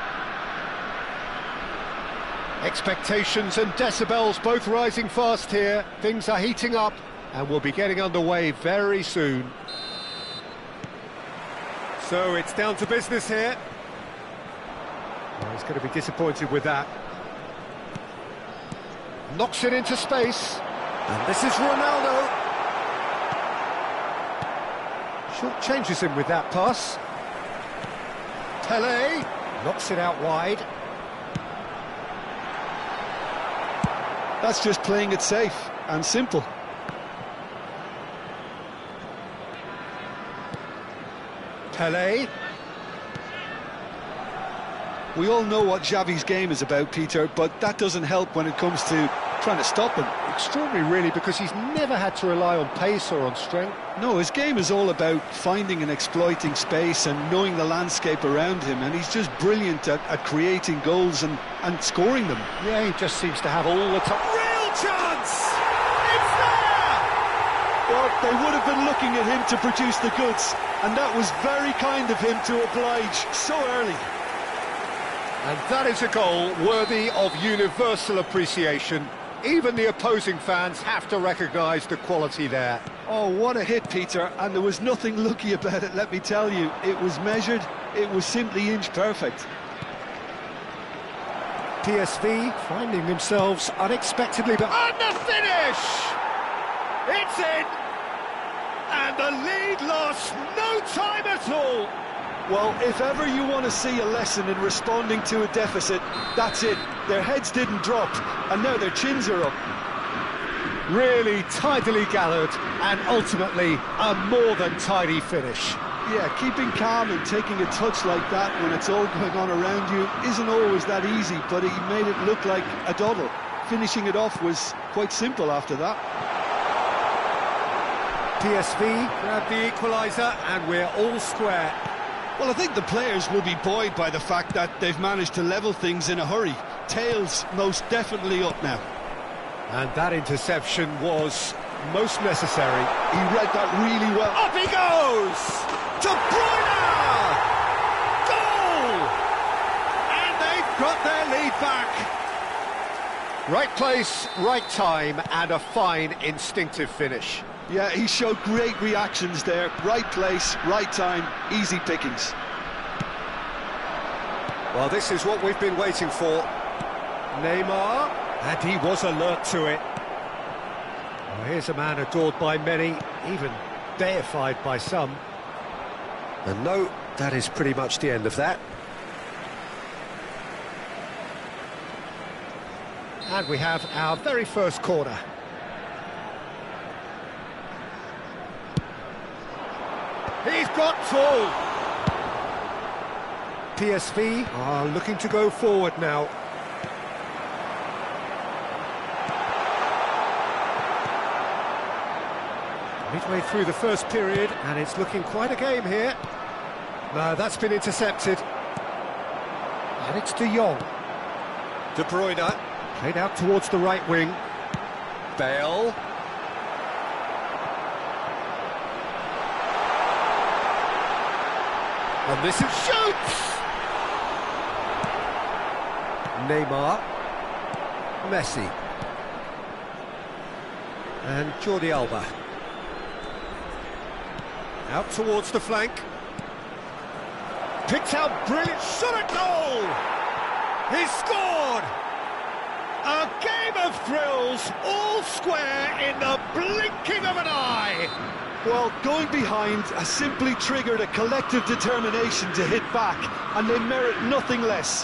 Expectations and decibels both rising fast here. Things are heating up and we'll be getting underway very soon. So it's down to business here. Well, he's going to be disappointed with that. Knocks it into space. And this is Ronaldo. Short changes him with that pass. Pele knocks it out wide. That's just playing it safe and simple. Pele. We all know what Xavi's game is about, Peter, but that doesn't help when it comes to trying to stop him. Extraordinary, really, because he's never had to rely on pace or on strength. No, his game is all about finding and exploiting space and knowing the landscape around him, and he's just brilliant at creating goals and scoring them. Yeah, he just seems to have all the time. Real chance! It's there! Well, they would have been looking at him to produce the goods, and that was very kind of him to oblige so early. And that is a goal worthy of universal appreciation. Even the opposing fans have to recognise the quality there. Oh, what a hit, Peter, and there was nothing lucky about it, let me tell you. It was measured, it was simply inch perfect. PSV finding themselves unexpectedly... And the finish! It's in! And the lead lost no time at all! Well, if ever you want to see a lesson in responding to a deficit, that's it. Their heads didn't drop, and now their chins are up. Really tidily gathered, and ultimately a more than tidy finish. Yeah, keeping calm and taking a touch like that when it's all going on around you isn't always that easy, but he made it look like a doddle. Finishing it off was quite simple after that. PSV grabbed the equaliser, and we're all square. Well, I think the players will be buoyed by the fact that they've managed to level things in a hurry. Tails most definitely up now. And that interception was most necessary. He read that really well. Up he goes! De Bruyne! Goal! And they've got their lead back. Right place, right time, and a fine instinctive finish. Yeah, he showed great reactions there. Right place, right time, easy pickings. Well, this is what we've been waiting for. Neymar, and he was alert to it. Well, here's a man adored by many, even deified by some. And no, that is pretty much the end of that. And we have our very first corner. He's got full. PSV are looking to go forward now. Midway through the first period, and it's looking quite a game here. No, that's been intercepted. And it's De Jong. De Bruyne, played out towards the right wing. Bale. And this is shoots! Neymar. Messi. And Jordi Alba. Out towards the flank. Picked out brilliant shot at goal! He scored! A game of thrills, all square in the blinking of an eye! Well, going behind has simply triggered a collective determination to hit back, and they merit nothing less.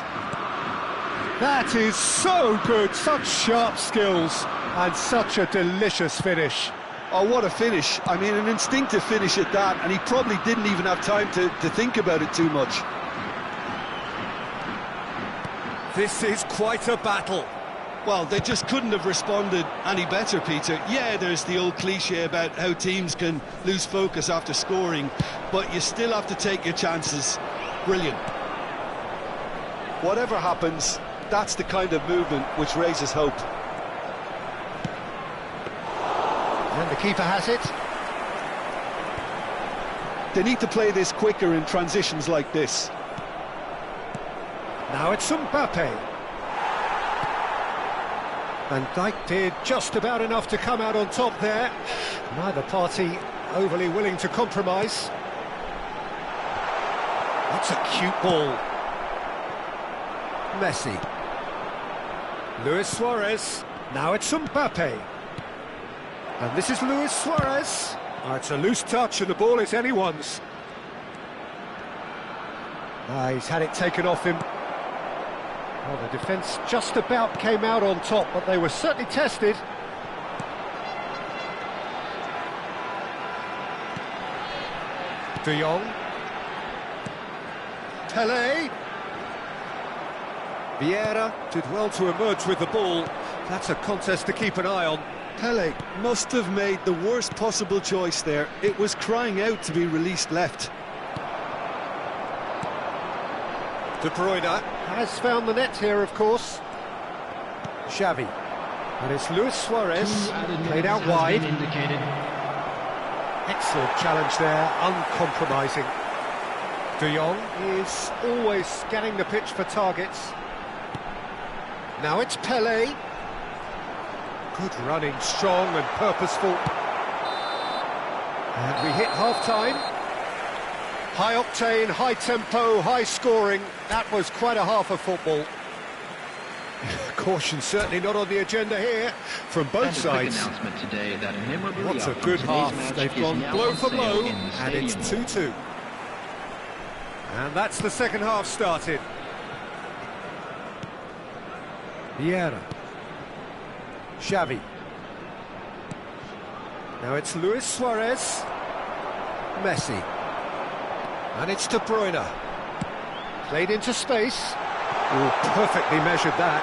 That is so good, such sharp skills, and such a delicious finish. Oh, what a finish. I mean, an instinctive finish at that, and he probably didn't even have time to think about it too much. This is quite a battle. Well, they just couldn't have responded any better, Peter. Yeah, there's the old cliche about how teams can lose focus after scoring, but you still have to take your chances. Brilliant. Whatever happens, that's the kind of movement which raises hope. And the keeper has it. They need to play this quicker in transitions like this. Now it's Mbappe. Van Dijk did just about enough to come out on top there. Neither party overly willing to compromise. That's a cute ball. Messi. Luis Suarez. Now it's Mbappe. And this is Luis Suarez. Oh, it's a loose touch and the ball is anyone's. He's had it taken off him. Well, the defence just about came out on top, but they were certainly tested. De Jong. Pele. Vieira did well to emerge with the ball. That's a contest to keep an eye on. Pele must have made the worst possible choice there. It was crying out to be released left. De Bruyne has found the net here, of course. Xavi. And it's Luis Suarez, played out wide. Excellent challenge there, uncompromising. De Jong is always scanning the pitch for targets. Now it's Pele. Good running, strong and purposeful. And we hit half-time. High octane, high tempo, high scoring. That was quite a half of football. Caution certainly not on the agenda here from both sides. Today that what a good half. They've gone blow for blow, and it's 2-2. And that's the second half started. Vieira. Xavi. Now it's Luis Suarez. Messi. And it's De Bruyne. Played into space. Oh, perfectly measured that.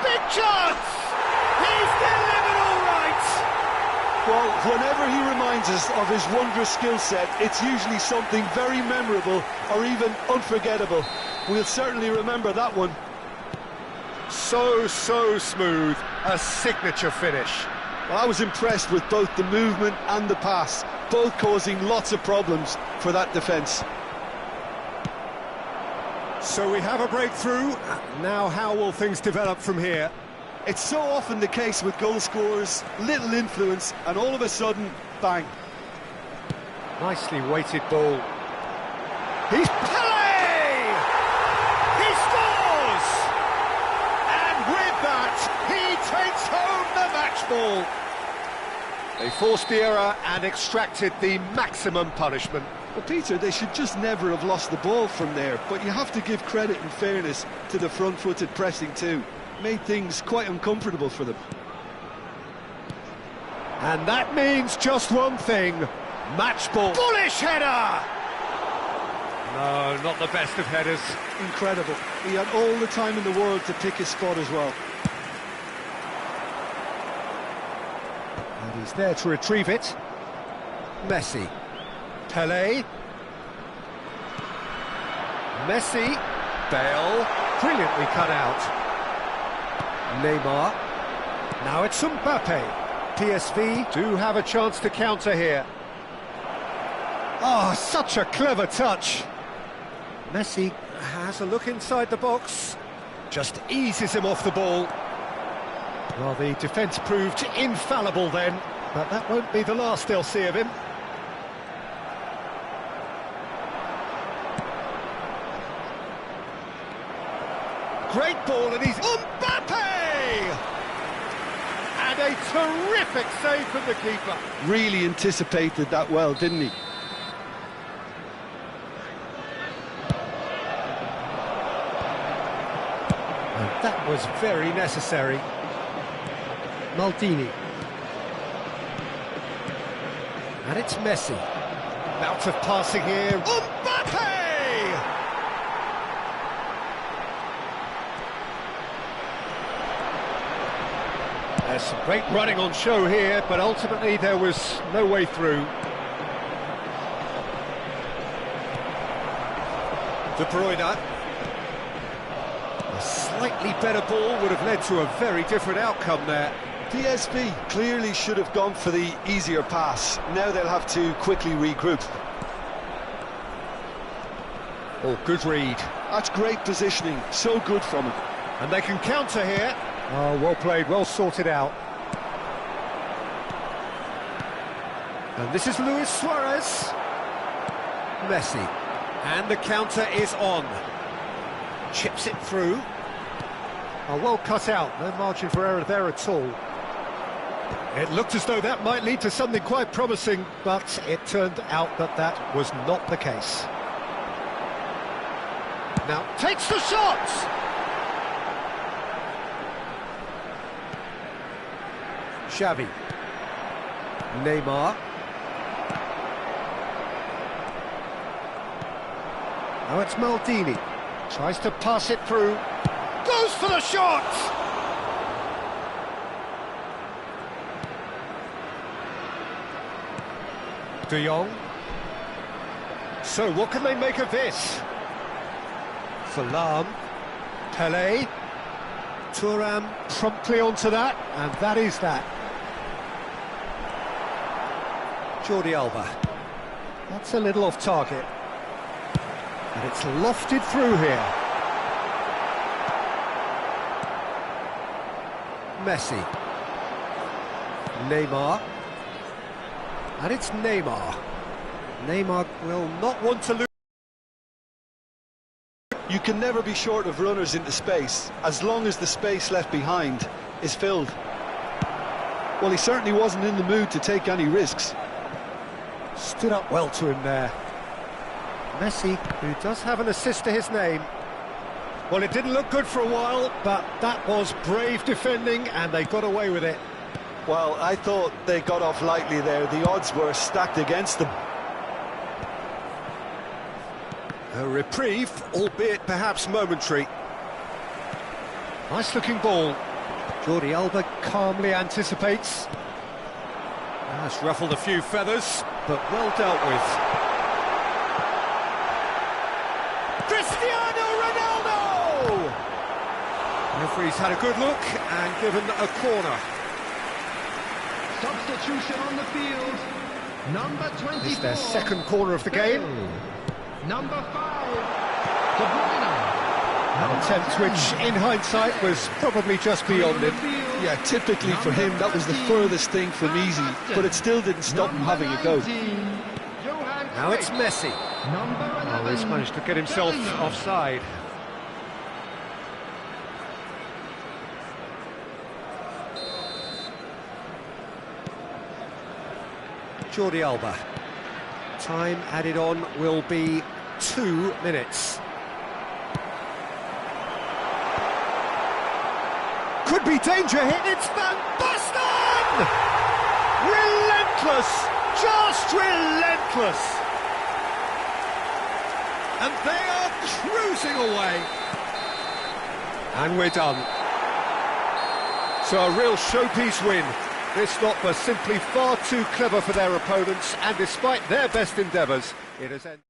Big chance! He's delivered all right! Well, whenever he reminds us of his wondrous skill set, it's usually something very memorable or even unforgettable. We'll certainly remember that one. So smooth. A signature finish. Well, I was impressed with both the movement and the pass, both causing lots of problems for that defence. So we have a breakthrough. Now how will things develop from here? It's so often the case with goal scorers, little influence, and all of a sudden, bang. Nicely weighted ball. He's Pele! He scores! And with that, he takes home the match ball. They forced the error and extracted the maximum punishment. Well, Peter, they should just never have lost the ball from there, but you have to give credit and fairness to the front-footed pressing too. Made things quite uncomfortable for them. And that means just one thing. Match ball. Bullish header! No, not the best of headers. Incredible. He had all the time in the world to pick his spot as well. And he's there to retrieve it. Messi. Pele. Messi. Bale. Brilliantly cut out. Neymar. Now it's Mbappe. PSV do have a chance to counter here. Oh, such a clever touch. Messi has a look inside the box. Just eases him off the ball. Well, the defence proved infallible then, but that won't be the last they'll see of him. Great ball, and he's Mbappe! And a terrific save from the keeper. Really anticipated that well, didn't he? And that was very necessary. Maldini. And it's Messi. Bout of passing here. Mbappe! There's some great running on show here, but ultimately there was no way through. De Bruyne. A slightly better ball would have led to a very different outcome there. PSV clearly should have gone for the easier pass. Now they'll have to quickly regroup. Oh, good read. That's great positioning, so good from him. And they can counter here. Oh, well played, well sorted out. And this is Luis Suarez. Messi. And the counter is on. Chips it through. Oh, well cut out, no margin for error there at all. It looked as though that might lead to something quite promising, but it turned out that that was not the case. Now, takes the shot! Xavi. Neymar. Now it's Maldini. Tries to pass it through. Goes for the shot! De Jong. So, what can they make of this? Salam. Pelé. Thuram promptly onto that, and that is that. Jordi Alba. That's a little off target. And it's lofted through here. Messi. Neymar. And it's Neymar. Neymar will not want to lose. You can never be short of runners into space, as long as the space left behind is filled. Well, he certainly wasn't in the mood to take any risks. Stood up well to him there. Messi, who does have an assist to his name. Well, it didn't look good for a while, but that was brave defending, and they got away with it. Well, I thought they got off lightly there. The odds were stacked against them. A reprieve, albeit perhaps momentary. Nice-looking ball. Jordi Alba calmly anticipates. That's ruffled a few feathers, but well dealt with. Cristiano Ronaldo! Referee's had a good look and given a corner. Substitution on the field. Number 24. It's their second corner of the game. Number 5. De Bruyne. An attempt which, in hindsight, was probably just beyond him. Yeah, typically for him, that was the furthest thing from easy, but it still didn't stop him having a go. Now it's Messi. Oh, he's managed to get himself offside. Jordi Alba. Time added on will be 2 minutes. Could be danger here. It's Van Basten! Relentless! Just relentless! And they are cruising away. And we're done. So a real showpiece win. This lot were simply far too clever for their opponents, and despite their best endeavours, it has ended.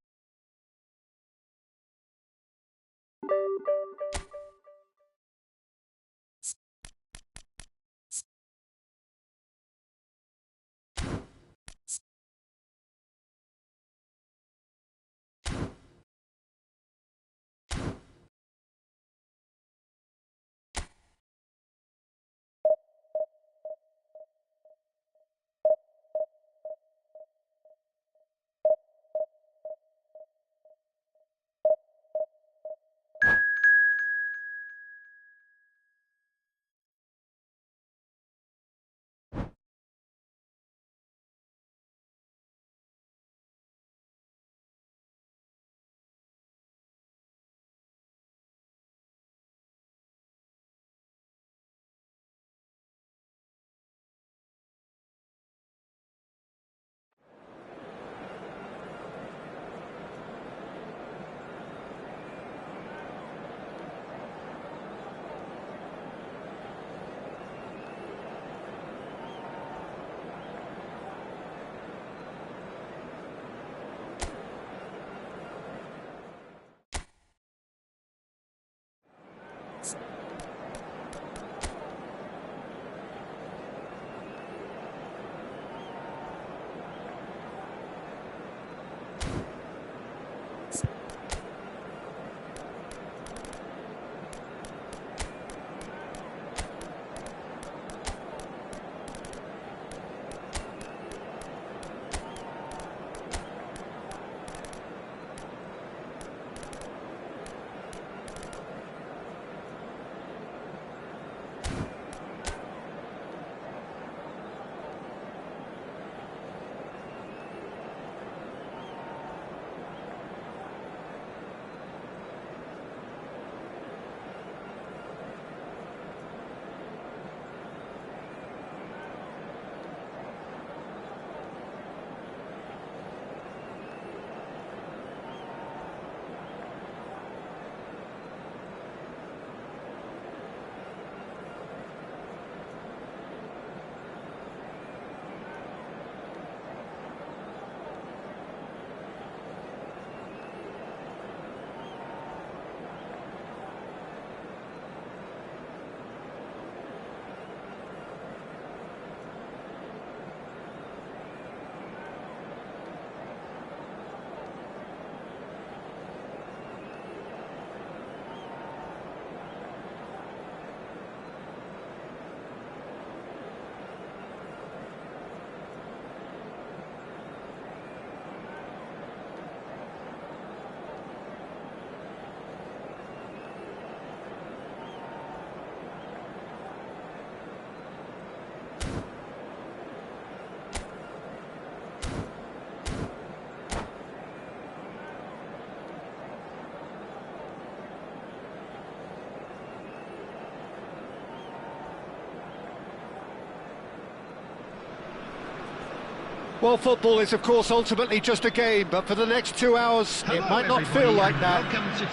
Well, football is, of course, ultimately just a game, but for the next 2 hours, it might not feel like that.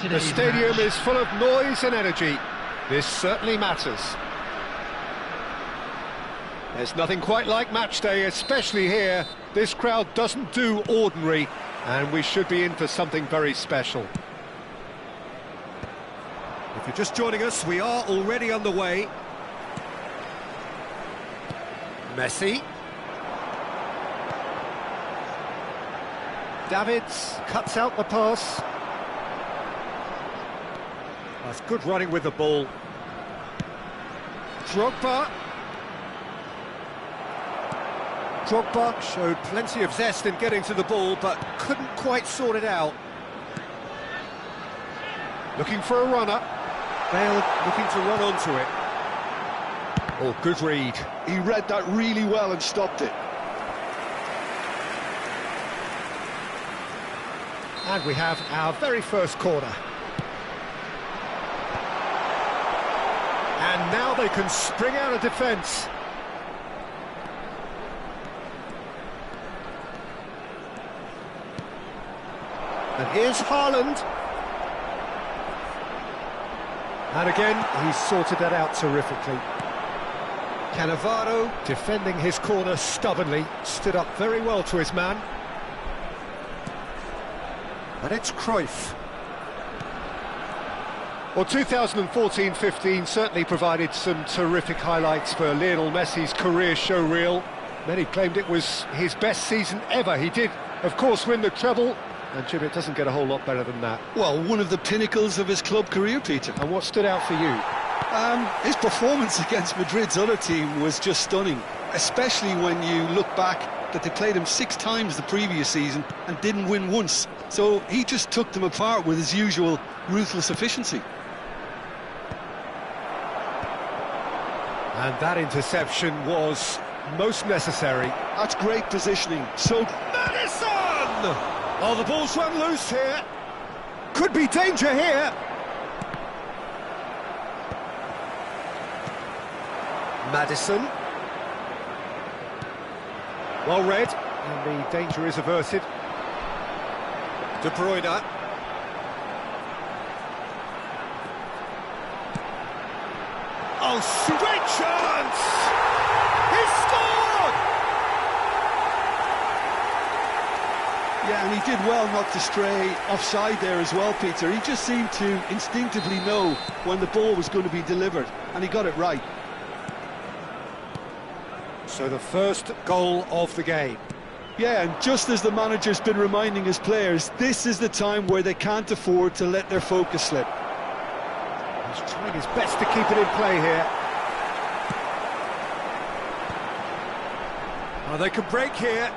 The stadium is full of noise and energy. This certainly matters. There's nothing quite like match day, especially here. This crowd doesn't do ordinary, and we should be in for something very special. If you're just joining us, we are already underway. Messi. Davids cuts out the pass. That's good running with the ball. Drogba. Drogba showed plenty of zest in getting to the ball, but couldn't quite sort it out. Looking for a runner. Bale looking to run onto it. Oh, good read. He read that really well and stopped it. And we have our very first corner. And now they can spring out of defence. And here's Haaland. And again, he's sorted that out terrifically. Cannavaro, defending his corner stubbornly, stood up very well to his man. And it's Cruyff. Well, 2014-15 certainly provided some terrific highlights for Lionel Messi's career showreel. Many claimed it was his best season ever. He did, of course, win the treble. And Jim, it doesn't get a whole lot better than that. Well, one of the pinnacles of his club career, Peter. And what stood out for you? His performance against Madrid's other team was just stunning, especially when you look back that they played him 6 times the previous season and didn't win once. So he just took them apart with his usual ruthless efficiency. And that interception was most necessary. That's great positioning. So Madison! Oh, the ball's run loose here. Could be danger here. Madison. Well read, and the danger is averted. De Bruyne. Oh, great chance! He scored! yeah, and he did well not to stray offside there as well, Peter. He just seemed to instinctively know when the ball was going to be delivered, and he got it right. So the first goal of the game. Yeah, and just as the manager's been reminding his players, this is the time where they can't afford to let their focus slip. He's trying his best to keep it in play here. Oh, they could break here.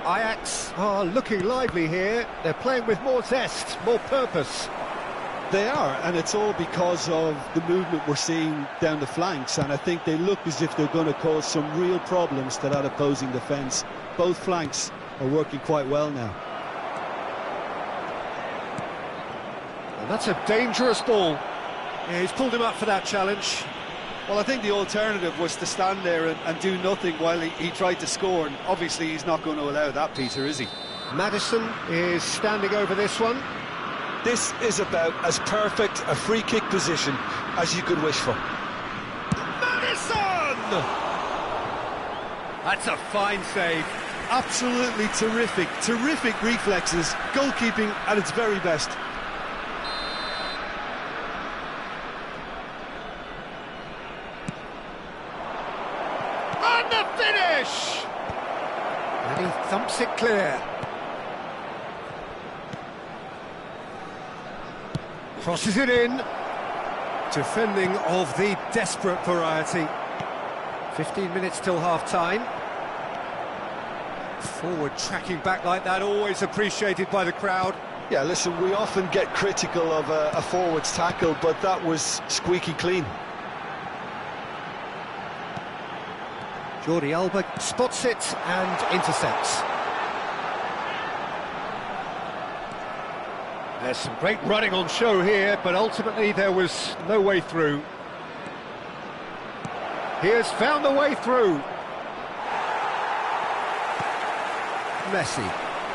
Ajax are looking lively here. They're playing with more zest, more purpose. They are, and it's all because of the movement we're seeing down the flanks, and I think they look as if they're going to cause some real problems to that opposing defence. Both flanks are working quite well now. And that's a dangerous ball. Yeah, he's pulled him up for that challenge. Well, I think the alternative was to stand there and do nothing while he tried to score, and obviously he's not going to allow that, Peter, is he? Madison is standing over this one. This is about as perfect a free kick position as you could wish for. Madison! That's a fine save. Absolutely terrific, terrific reflexes, goalkeeping at its very best. And the finish! And he thumps it clear. Crosses it in. Defending of the desperate variety. 15 minutes till half-time. Forward tracking back like that, always appreciated by the crowd. Yeah, listen, we often get critical of a forward's tackle, but that was squeaky clean. Jordi Alba spots it and intercepts. There's some great running on show here, but ultimately there was no way through. He has found the way through. Messi.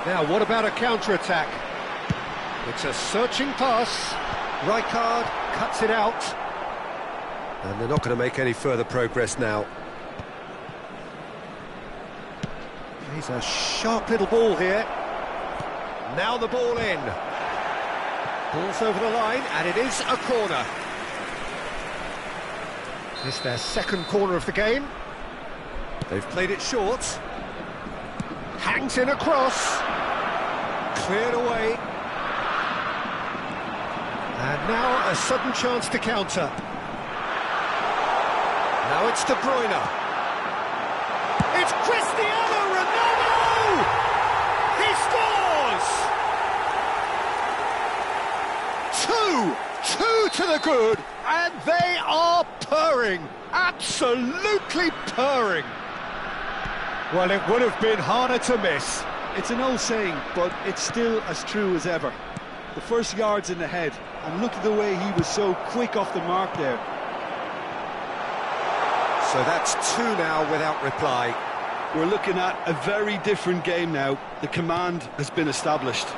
Now, what about a counter-attack? It's a searching pass. Rijkaard cuts it out. And they're not going to make any further progress now. He's a sharp little ball here. Now the ball in. Ball's over the line, and it is a corner. It's their second corner of the game. They've played it short. Hangs in a cross. Cleared away. And now a sudden chance to counter. Now it's De Bruyne. It's Cristiano Ronaldo! He scores! Two to the good, and they are purring, absolutely purring. Well, it would have been harder to miss. It's an old saying, but it's still as true as ever. The first yard's in the head, and look at the way he was so quick off the mark there. So that's two now without reply. We're looking at a very different game now. The command has been established.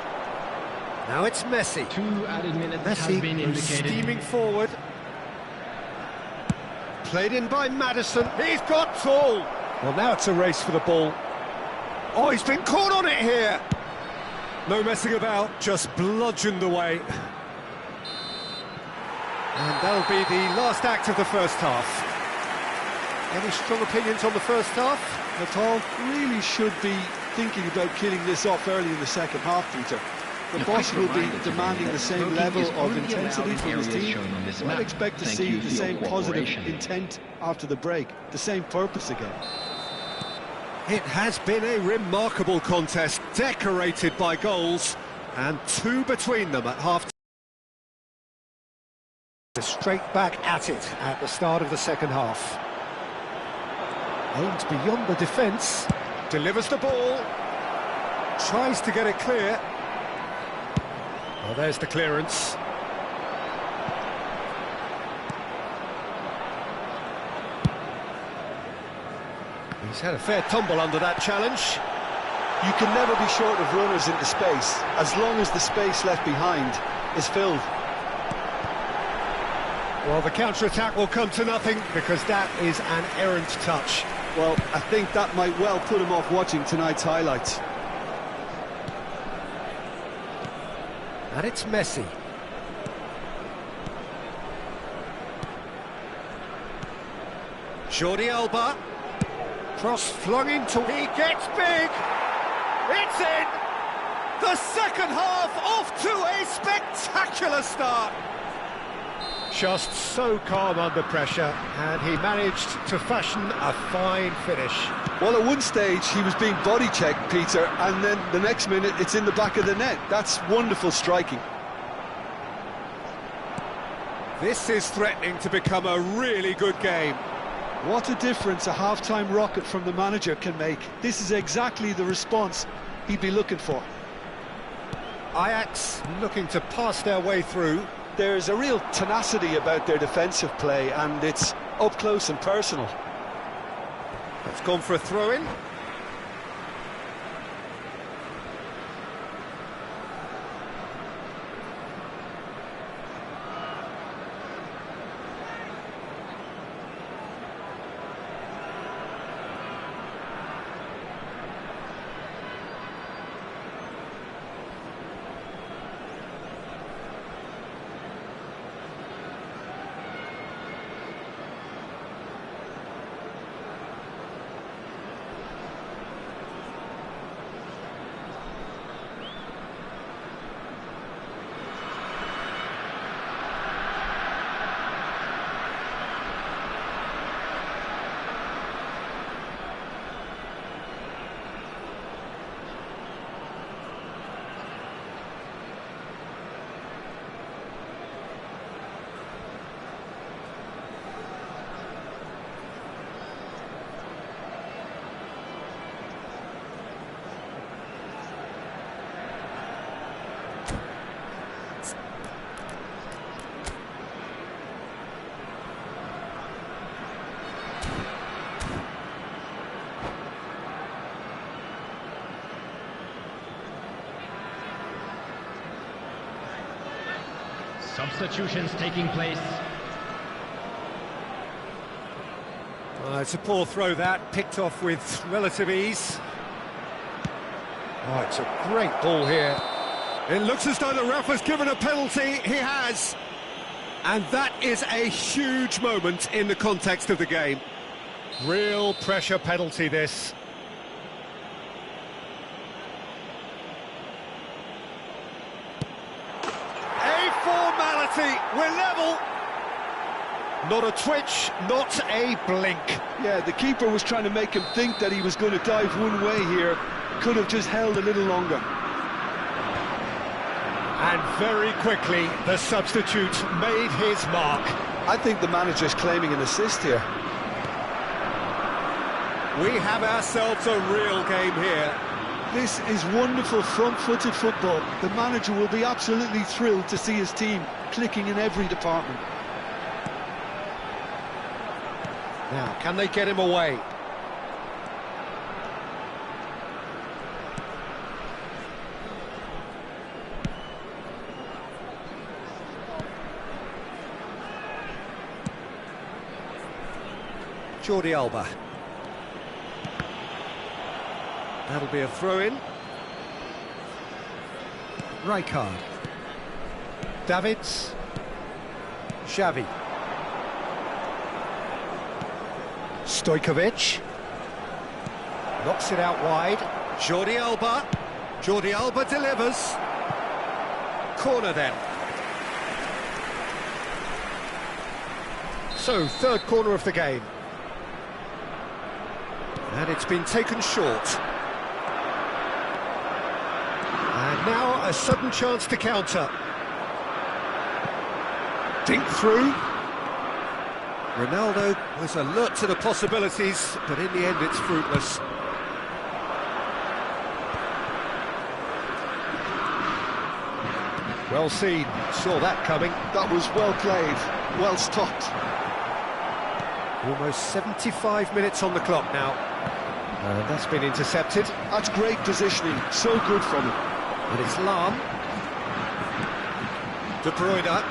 Now it's Messi. 2 added minutes Messi have been indicated. steaming forward. Played in by Maddison. He's got full. Well, now it's a race for the ball. Oh, he's been caught on it here. No messing about, just bludgeoned away. And that'll be the last act of the first half. Any strong opinions on the first half? Natal really should be thinking about killing this off early in the second half, Peter. The boss will be demanding the same level of intensity from his team. I'd expect to see the same positive intent after the break, the same purpose again. It has been a remarkable contest, decorated by goals, and two between them at half-time. Straight back at it at the start of the second half. Aims beyond the defence, delivers the ball, tries to get it clear. Well, there's the clearance. He's had a fair tumble under that challenge. You can never be short of runners into space, as long as the space left behind is filled. Well, the counter-attack will come to nothing, because that is an errant touch. Well, I think that might well put him off watching tonight's highlights. And it's Messi. Jordi Alba. Cross flung into... He gets big! It's in! The second half off to a spectacular start! Just so calm under pressure, and he managed to fashion a fine finish. Well, at one stage he was being body-checked, Peter, and then the next minute it's in the back of the net. That's wonderful striking. This is threatening to become a really good game. What a difference a half-time rocket from the manager can make. This is exactly the response he'd be looking for. Ajax looking to pass their way through. There's a real tenacity about their defensive play, and it's up close and personal. That's gone for a throw-in. Substitutions taking place. It's a poor throw that, picked off with relative ease. Oh, it's a great ball here. It looks as though the ref has given a penalty. He has. And that is a huge moment in the context of the game. Real pressure penalty, this. A formality. We're level. Not a twitch, not a blink. Yeah, the keeper was trying to make him think that he was going to dive one way here. Could have just held a little longer. And very quickly, the substitute made his mark. I think the manager's claiming an assist here. We have ourselves a real game here. This is wonderful front-footed football. The manager will be absolutely thrilled to see his team clicking in every department. Now, can they get him away? Jordi Alba. That'll be a throw-in. Rijkaard. Davids. Xavi. Stojkovic. Knocks it out wide. Jordi Alba. Jordi Alba delivers. Corner then. So, third corner of the game. And it's been taken short. And now a sudden chance to counter. Dink through. Ronaldo was alert to the possibilities, but in the end it's fruitless. Well seen, saw that coming. That was well played, well stopped. Almost 75 minutes on the clock now. And that's been intercepted. That's great positioning, so good from him. And it's Lahm. De Bruyne.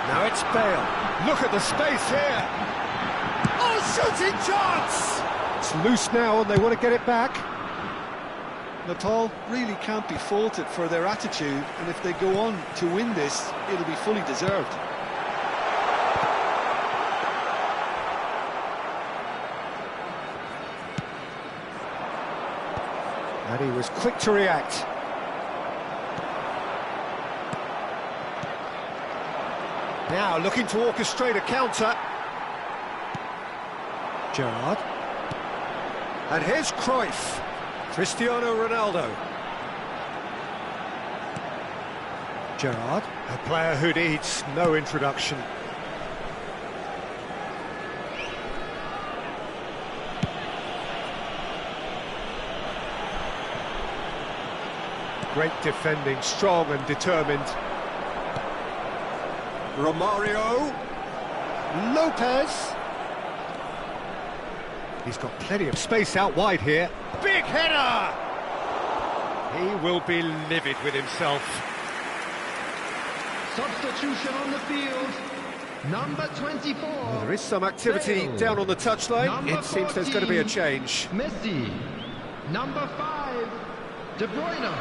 Now it's Bale. Look at the space here. Oh, shooting chance! It's loose now and they want to get it back. Nepal really can't be faulted for their attitude, and if they go on to win this, it'll be fully deserved. And he was quick to react. Now looking to orchestrate a counter. Gerrard. And here's Cruyff. Cristiano Ronaldo. Gerrard. A player who needs no introduction. Great defending, strong and determined. Romario. Lopez. He's got plenty of space out wide here. Big header! He will be livid with himself. Substitution on the field. Number 24. Well, there is some activity Bale. down on the touchline. Number It seems there's going to be a 14, change. Messi. Number 5, De Bruyne.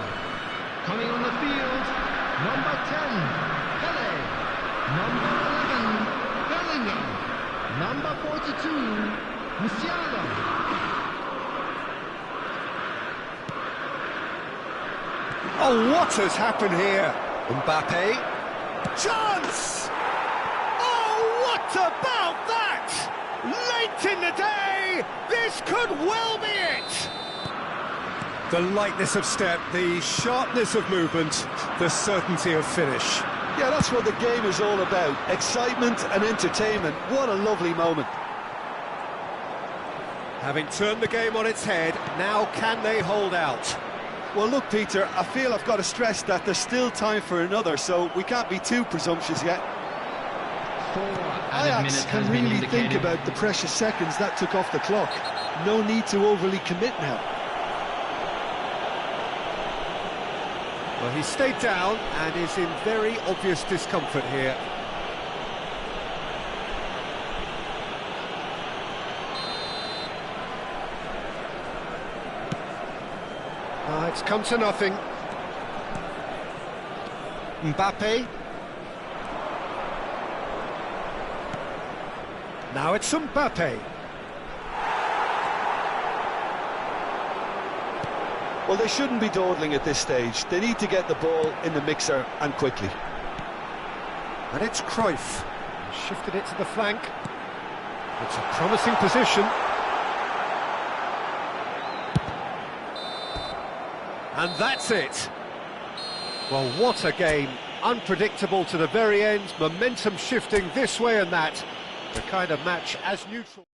Coming on the field, number 10, Pele. Number 11, Bellingham. Number 42, Musiala. Oh, what has happened here? Mbappe. Chance! Oh, what about that? Late in the day, this could well be it. The lightness of step, the sharpness of movement, the certainty of finish. Yeah, that's what the game is all about. Excitement and entertainment. What a lovely moment. Having turned the game on its head, now can they hold out? Well, look, Peter, I feel I've got to stress that there's still time for another, so we can't be too presumptuous yet. 4 added Ajax minutes can has been really think indicated. about the precious seconds that took off the clock. No need to overly commit now. Well, he stayed down and is in very obvious discomfort here. It's come to nothing. Mbappe. Now it's Mbappe. Well, they shouldn't be dawdling at this stage. They need to get the ball in the mixer and quickly. And it's Cruyff. Shifted it to the flank. It's a promising position. And that's it. Well, what a game. Unpredictable to the very end. Momentum shifting this way and that. The kind of match as neutral.